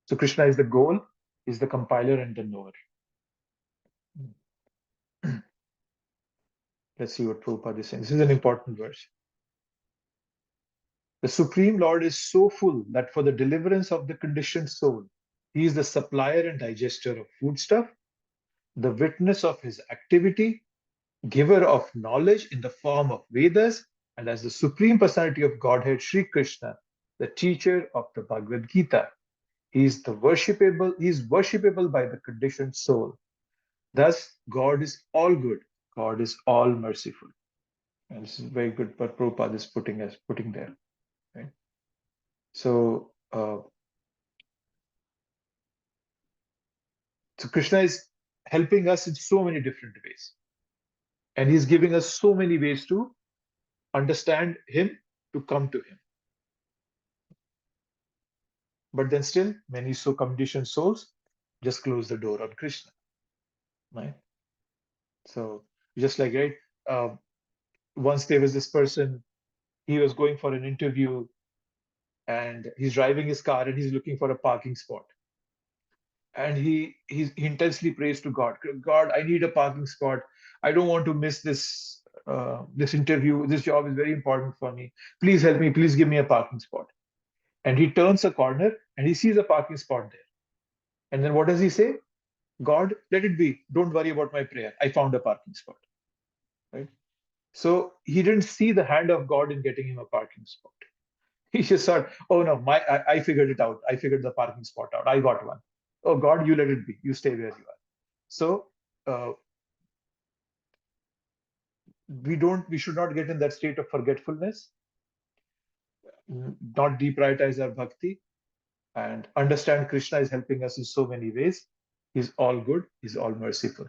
So Krishna is the goal, is the compiler and the knower. Let's see what Prabhupada is saying. This is an important verse. The Supreme Lord is so full that for the deliverance of the conditioned soul, he is the supplier and digester of foodstuff, the witness of his activity, giver of knowledge in the form of Vedas, and as the Supreme Personality of Godhead, Sri Krishna, the teacher of the Bhagavad Gita. He is worshipable by the conditioned soul. Thus, God is all good. God is all merciful. And this is very good what Prabhupada is putting there. Right? So Krishna is helping us in so many different ways. And he's giving us so many ways to understand him, to come to him. But then still, many so conditioned souls just close the door on Krishna. Right? So just like, right, once there was this person, he was going for an interview and he's driving his car and he's looking for a parking spot. And he intensely prays to God. God, I need a parking spot. I don't want to miss this interview. This job is very important for me. Please help me. Please give me a parking spot. And he turns a corner and he sees a parking spot there. And then what does he say? God, let it be. Don't worry about my prayer. I found a parking spot. Right? So he didn't see the hand of God in getting him a parking spot. He just thought, oh no, I figured it out. I figured the parking spot out. I got one. Oh God, you let it be. You stay where you are. So we should not get in that state of forgetfulness, not deprioritize our bhakti, and understand Krishna is helping us in so many ways. He's all good. He's all merciful.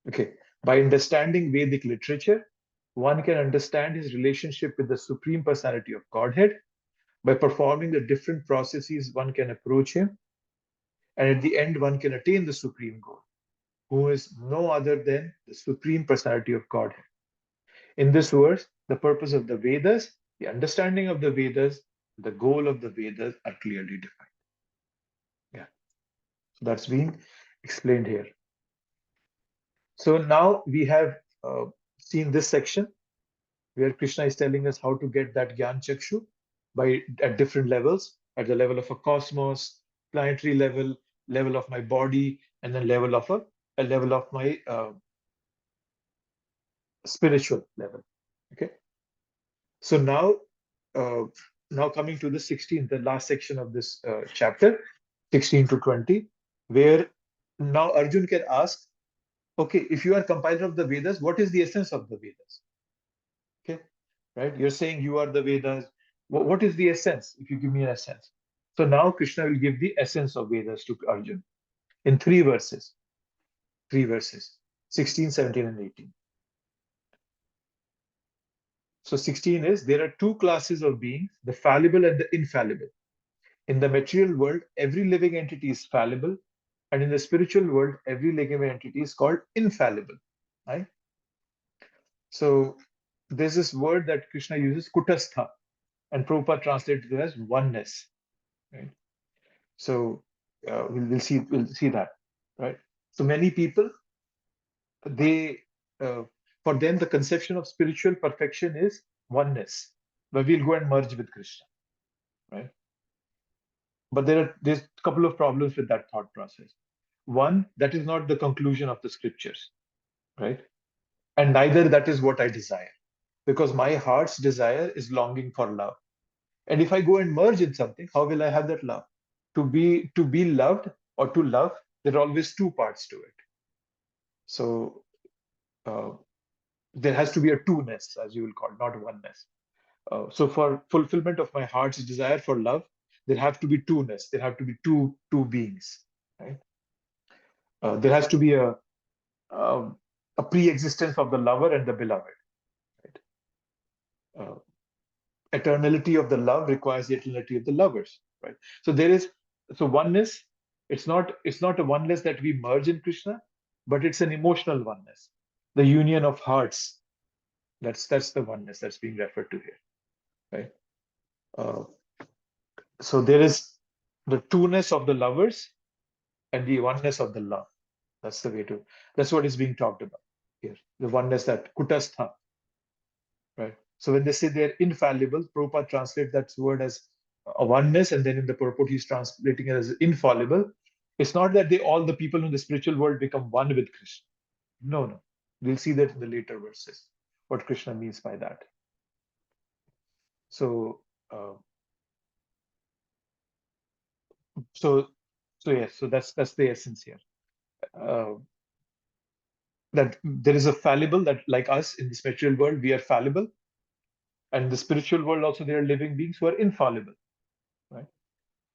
Okay. By understanding Vedic literature, one can understand his relationship with the Supreme Personality of Godhead. By performing the different processes, one can approach him. And at the end, one can attain the supreme goal, who is no other than the Supreme Personality of Godhead. In this verse, the purpose of the Vedas, the understanding of the Vedas, the goal of the Vedas are clearly defined. Yeah. So that's being explained here. So now we have seen this section where Krishna is telling us how to get that Gyan Chakshu at different levels, at the level of a cosmos, planetary level, level of my body, and then level of a level of my spiritual level. Okay. So now coming to the 16th, the last section of this chapter, 16 to 20, where now Arjun can ask, okay, if you are compiler of the Vedas, what is the essence of the Vedas? Okay, right? You're saying you are the Vedas. What is the essence? If you give me an essence. So now Krishna will give the essence of Vedas to Arjun in three verses, 16, 17, and 18. So 16 is, there are two classes of beings, the fallible and the infallible. In the material world, every living entity is fallible, and in the spiritual world, every living entity is called infallible. Right? So there's this word that Krishna uses, kutastha, and Prabhupada translated it as oneness. Right? So we'll see that. Right? So many people, they for them the conception of spiritual perfection is oneness, where we'll go and merge with Krishna. Right? But there's a couple of problems with that thought process. One, that is not the conclusion of the scriptures, right? And neither that is what I desire, because my heart's desire is longing for love. And if I go and merge in something, how will I have that love? To be loved or to love, there are always two parts to it. So there has to be a two-ness, as you will call it, not oneness. So for fulfillment of my heart's desire for love, there have to be two-ness. There have to be two beings, right? There has to be um, a pre-existence of the lover and the beloved. Right? Eternality of the love requires the eternality of the lovers. Right? So oneness. It's not a oneness that we merge in Krishna, but it's an emotional oneness, the union of hearts. That's the oneness that's being referred to here. Right? Uh, so there is the two-ness of the lovers and the oneness of the love. That's what is being talked about here. The oneness, that kutastha, right? So when they say they're infallible, Prabhupada translates that word as a oneness, and then in the purport he's translating it as infallible. It's not that all the people in the spiritual world become one with Krishna. No. We'll see that in the later verses, what Krishna means by that. So, uh, so yes, so that's the essence here. Uh, that there is a fallible, that like us in the spiritual world, we are fallible. And the spiritual world also, there are living beings who are infallible, right?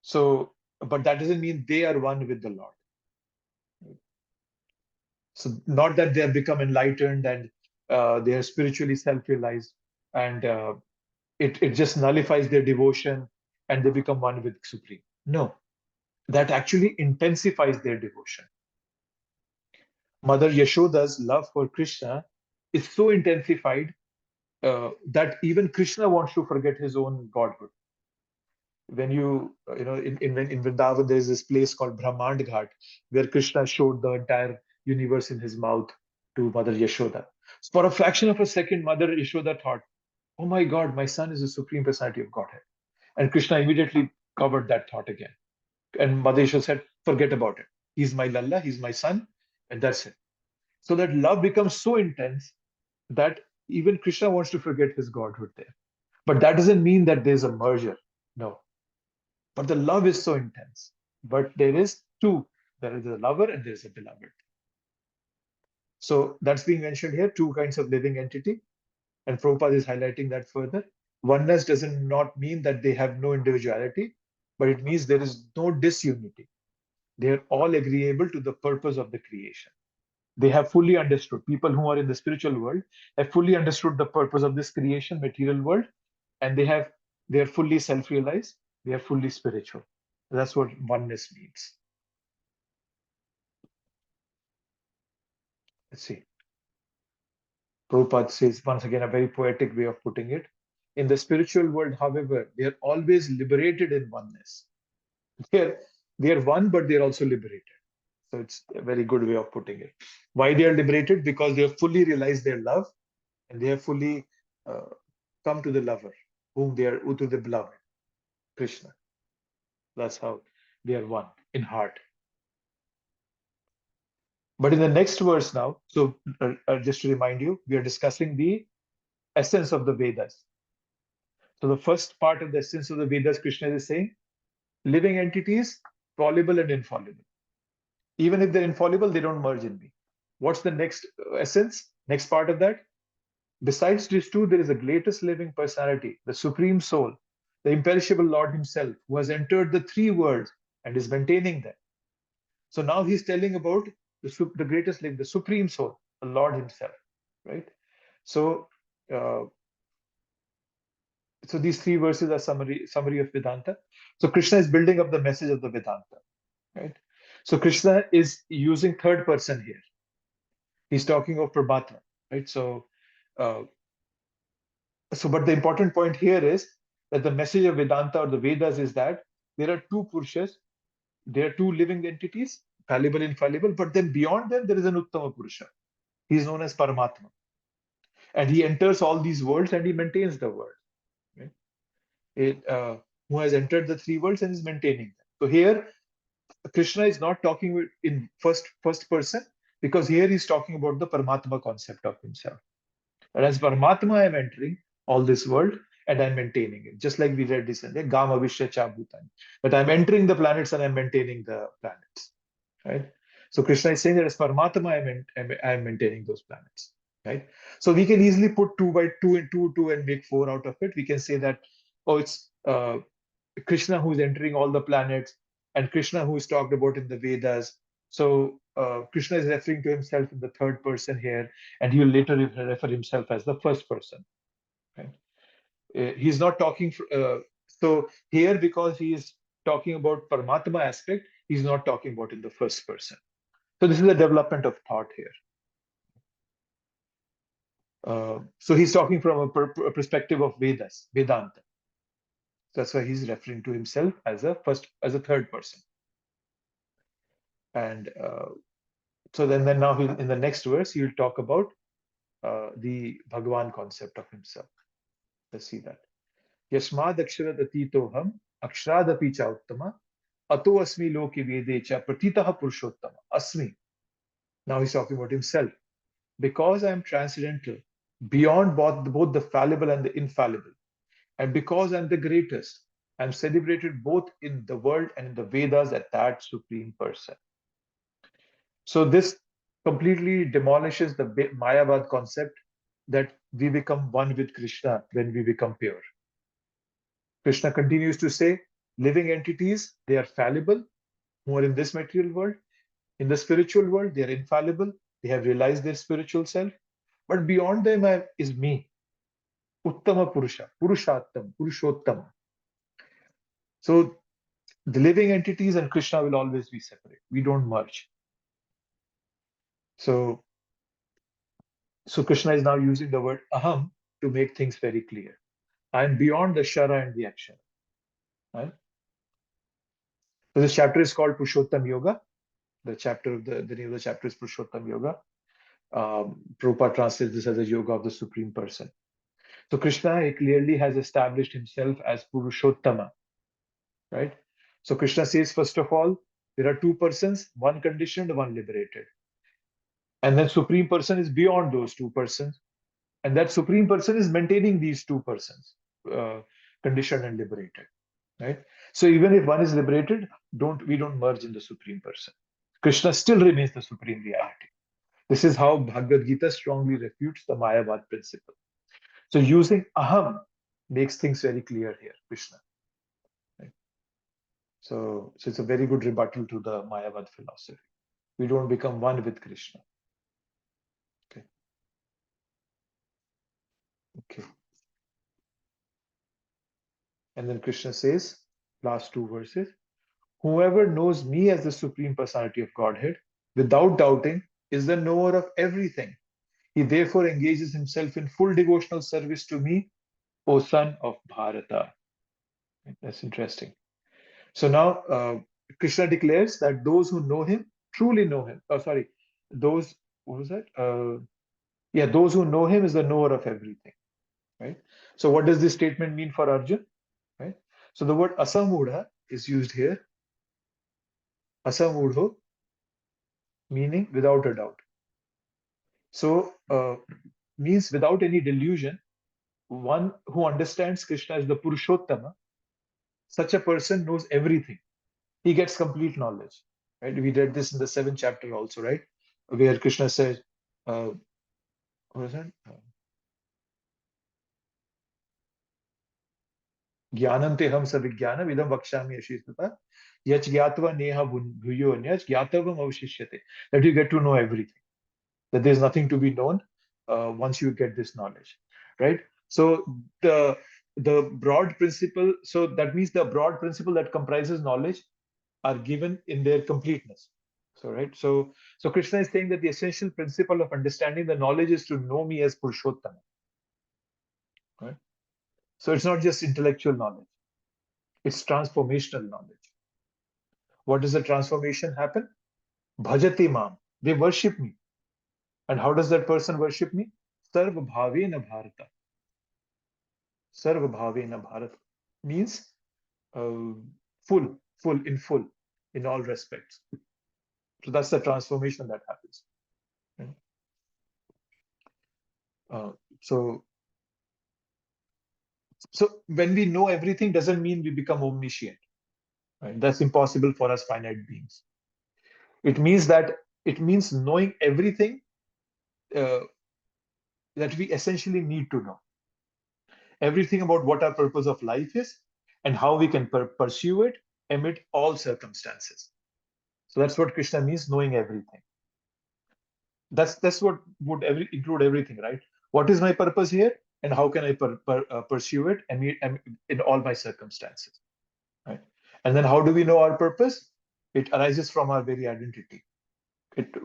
So, but that doesn't mean they are one with the Lord. So not that they have become enlightened and they are spiritually self-realized, and it just nullifies their devotion and they become one with Supreme. No, that actually intensifies their devotion. Mother Yashoda's love for Krishna is so intensified that even Krishna wants to forget his own godhood. When in Vrindavan, there is this place called Brahmand Ghat, where Krishna showed the entire universe in his mouth to Mother Yashoda. So for a fraction of a second, Mother Yashoda thought, oh my God, my son is the Supreme Personality of Godhead. And Krishna immediately covered that thought again. And Mother Yashoda said, forget about it. He's my Lalla, he's my son, and that's it. So that love becomes so intense that even Krishna wants to forget his godhood there. But that doesn't mean that there's a merger. No. But the love is so intense. But there is two. There is a lover and there is a beloved. So that's being mentioned here, two kinds of living entity. And Prabhupada is highlighting that further. Oneness doesn't not mean that they have no individuality, but it means there is no disunity. They are all agreeable to the purpose of the creation. They have fully understood. People who are in the spiritual world have fully understood the purpose of this creation, material world, and they are fully self-realized. They are fully spiritual. That's what oneness means. Let's see. Prabhupada says, once again, a very poetic way of putting it. In the spiritual world, however, they are always liberated in oneness. They are one, but they are also liberated. So it's a very good way of putting it. Why they are liberated? Because they have fully realized their love, and they have fully come to the lover, to the beloved, Krishna. That's how they are one in heart. But in the next verse now, so just to remind you, we are discussing the essence of the Vedas. So the first part of the essence of the Vedas, Krishna is saying, living entities, fallible and infallible. Even if they're infallible, they don't merge in me. What's the next essence? Next part of that? Besides these two, there is a greatest living personality, the Supreme Soul, the imperishable Lord Himself, who has entered the three worlds and is maintaining them. So now he's telling about the greatest living, the Supreme Soul, the Lord Himself, right? So, so these three verses are summary of Vedanta. So Krishna is building up the message of the Vedanta, right? So Krishna is using third person here. He's talking of Paramatma, right? Uh, but the important point here is that the message of Vedanta or the Vedas is that there are two Purushas, there are two living entities, fallible, infallible, but then beyond them, there is an Uttama Purusha. He is known as Paramatma. And he enters all these worlds and he maintains the world. Right? Who has entered the three worlds and is maintaining them. So here, Krishna is not talking in first person, because here he's talking about the Paramatma concept of himself. And as Paramatma, I am entering all this world and I'm maintaining it. Just like we read this in the Gam Abhīṣṭa Bhutani. But I'm entering the planets and I'm maintaining the planets. Right? So Krishna is saying that as Paramatma, I am maintaining those planets. Right? So we can easily put 2 by 2 into 2 and make 4 out of it. We can say that, oh, it's Krishna who is entering all the planets and Krishna who is talked about in the Vedas. So Krishna is referring to himself in the third person here, and he will later refer himself as the first person. Right? He's not talking. So here, because he is talking about Paramatma aspect, he's not talking about in the first person. So this is a development of thought here. So he's talking from a perspective of Vedas, Vedanta. That's why he's referring to himself as a third person. And so then now in the next verse, he'll talk about the Bhagavan concept of himself. Let's see that. Yasmad aksharatatoham akshadapi cha uttama ato asmi loke vede cha pratitaha purushottama asmi. Now he's talking about himself. Because I am transcendental, beyond both the fallible and the infallible, and because I'm the greatest, I'm celebrated both in the world and in the Vedas at that supreme person. So this completely demolishes the Mayavad concept that we become one with Krishna when we become pure. Krishna continues to say, living entities, they are fallible, who are in this material world. In the spiritual world, they are infallible. They have realized their spiritual self. But beyond them is me, Uttama Purusha, Purushattam, Purushottama. So the living entities and Krishna will always be separate. We don't merge. So Krishna is now using the word aham to make things very clear. I am beyond the shara and the akshara. Right? So this chapter is called Purushottam Yoga. The name of the chapter is Purushottam Yoga. Prabhupada translates this as a yoga of the Supreme Person. So Krishna, he clearly has established himself as Purushottama. Right? So Krishna says, first of all, there are two persons, one conditioned, one liberated. And then Supreme Person is beyond those two persons. And that Supreme Person is maintaining these two persons, conditioned and liberated. Right? So even if one is liberated, we don't merge in the Supreme Person. Krishna still remains the Supreme Reality. This is how Bhagavad Gita strongly refutes the Mayavad principle. So using aham makes things very clear here, Krishna. Right? So it's a very good rebuttal to the Mayavad philosophy. We don't become one with Krishna. Okay. And then Krishna says, last two verses, whoever knows me as the Supreme Personality of Godhead, without doubting, is the knower of everything. He therefore engages himself in full devotional service to me, O son of Bharata. That's interesting. So now Krishna declares that those who know him truly know him. Those who know him is the knower of everything. Right? So what does this statement mean for Arjun? Right? So the word asamudha is used here. Asamudho. meaning without a doubt. So, means without any delusion, one who understands Krishna as the Purushottama, such a person knows everything. He gets complete knowledge. Right? We read this in the 7th chapter also, right? Where Krishna says, what is that? Jnanam teham savijnanam idam vakshami ashitata yach gyatva neha bhuyo anyach gyatavam avshishyate. That you get to know everything. That there's nothing to be known once you get this knowledge, right? So the broad principle, so that means the broad principle that comprises knowledge are given in their completeness. So right, so Krishna is saying that the essential principle of understanding the knowledge is to know me as Purushottama. Right? So it's not just intellectual knowledge; it's transformational knowledge. What does the transformation happen? Bhajati mam. They worship me. And how does that person worship me? Sarva bhavena bharata. Sarva bhavena bharata means full, in all respects. So that's the transformation that happens. Right? So when we know everything doesn't mean we become omniscient. Right? That's impossible for us finite beings. It means knowing everything that we essentially need to know. Everything about what our purpose of life is and how we can pursue it amid all circumstances. So that's what Krishna means, knowing everything. That's what would include everything, right? What is my purpose here, and how can I pursue it in all my circumstances, right? And then how do we know our purpose? It arises from our very identity.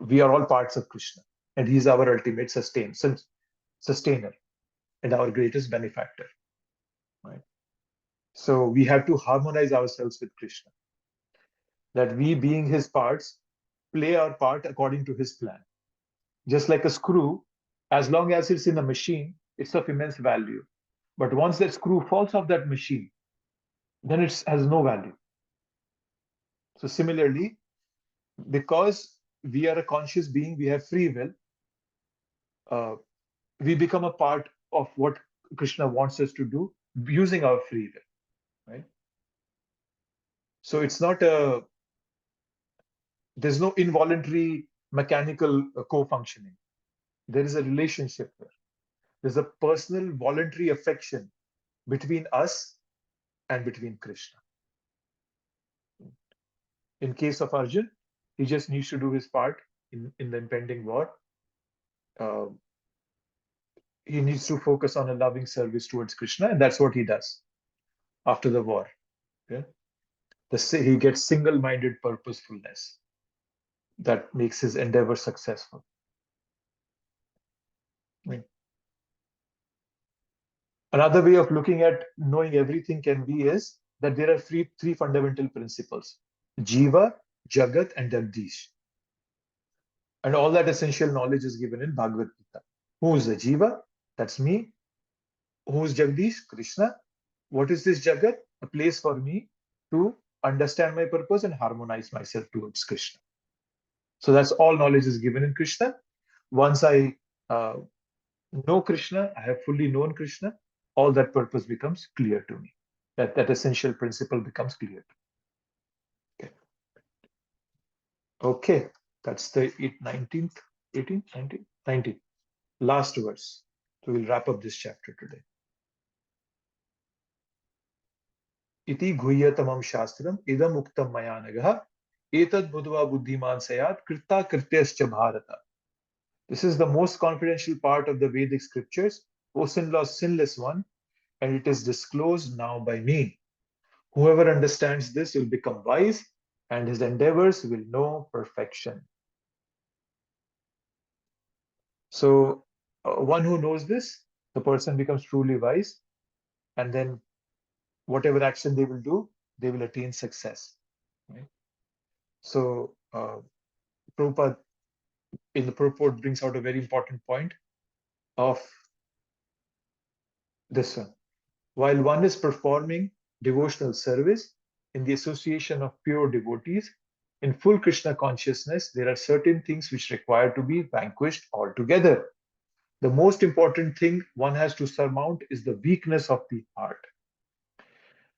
We are all parts of Krishna, and He's our ultimate sustainer and our greatest benefactor, right? So we have to harmonize ourselves with Krishna. That we, being His parts, play our part according to His plan. Just like a screw, as long as it's in a machine, it's of immense value. But once that screw falls off that machine, then it has no value. So similarly, because we are a conscious being, we have free will, we become a part of what Krishna wants us to do using our free will, right? So it's not there's no involuntary mechanical co-functioning. There is a relationship there. There's a personal voluntary affection between us and between Krishna. In case of Arjun, he just needs to do his part in the impending war. He needs to focus on a loving service towards Krishna, and that's what he does after the war. Okay? He gets single-minded purposefulness that makes his endeavor successful. Right. Another way of looking at knowing everything can be is that there are three fundamental principles: Jiva, Jagat, and Jagdish. And all that essential knowledge is given in Bhagavad Gita. Who is the Jiva? That's me. Who is Jagdish? Krishna. What is this Jagat? A place for me to understand my purpose and harmonize myself towards Krishna. So that's all knowledge is given in Krishna. Once I know Krishna, I have fully known Krishna, all that purpose becomes clear to me. That essential principle becomes clear to me. Okay, that's the 19th, 18th, 19th, 19th. Last verse. So we'll wrap up this chapter today. Iti guhyatamam shastram idam uktam maya nagah etad budva buddhiman sayat krita krityascha bharata. This is the most confidential part of the Vedic scriptures, O sinless one, and it is disclosed now by me. Whoever understands this will become wise, and his endeavors will know perfection. So one who knows this, the person becomes truly wise, and then whatever action they will do, they will attain success. Right? So Prabhupada in the purport brings out a very important point of this one. While one is performing devotional service in the association of pure devotees, In full Krishna consciousness, there are certain things which require to be vanquished altogether. The most important thing one has to surmount is the weakness of the heart.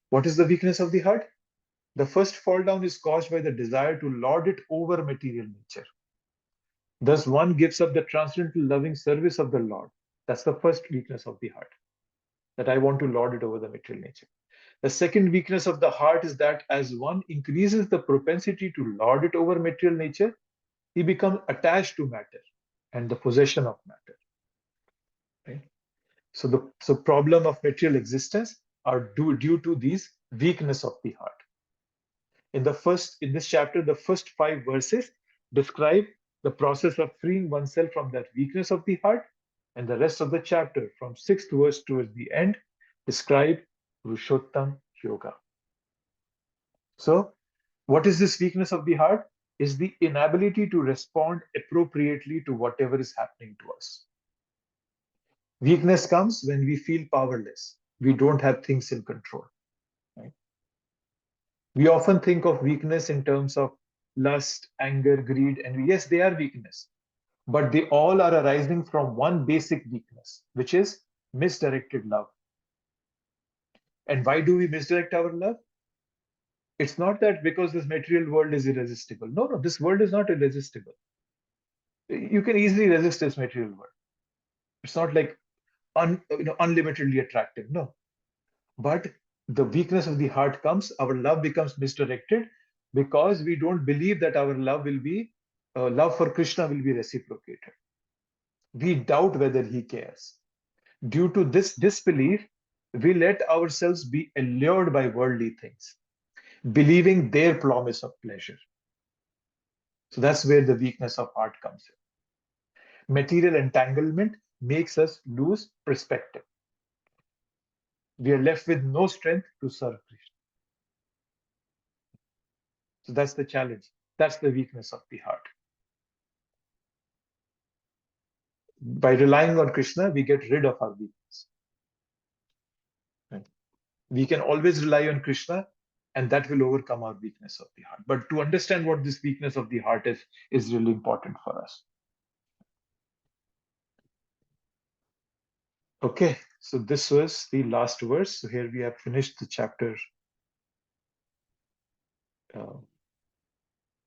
What is the weakness of the heart? The first fall down is caused by the desire to lord it over material nature. Thus, one gives up the transcendental loving service of the Lord. That's the first weakness of the heart, that I want to lord it over the material nature. The second weakness of the heart is that as one increases the propensity to lord it over material nature, he becomes attached to matter and the possession of matter. Right? So the problem of material existence are due to these weakness of the heart. In this chapter, the first 5 verses describe the process of freeing oneself from that weakness of the heart, and the rest of the chapter, from 6th verse towards the end, describe Purushottam Yoga. So, what is this weakness of the heart? Is the inability to respond appropriately to whatever is happening to us. Weakness comes when we feel powerless. We don't have things in control. Right? We often think of weakness in terms of lust, anger, greed, and yes, they are weakness. But they all are arising from one basic weakness, which is misdirected love. And why do we misdirect our love? It's not that because this material world is irresistible. No, this world is not irresistible. You can easily resist this material world. It's not like unlimitedly attractive. No. But the weakness of the heart comes, our love becomes misdirected because we don't believe that our love will be, love for Krishna will be reciprocated. We doubt whether he cares. Due to this disbelief, we let ourselves be allured by worldly things, believing their promise of pleasure. So that's where the weakness of heart comes in. Material entanglement makes us lose perspective. We are left with no strength to serve Krishna. So that's the challenge. That's the weakness of the heart. By relying on Krishna, we get rid of our weakness. Right? We can always rely on Krishna, and that will overcome our weakness of the heart. But to understand what this weakness of the heart is really important for us. Okay, so this was the last verse. So here we have finished the chapter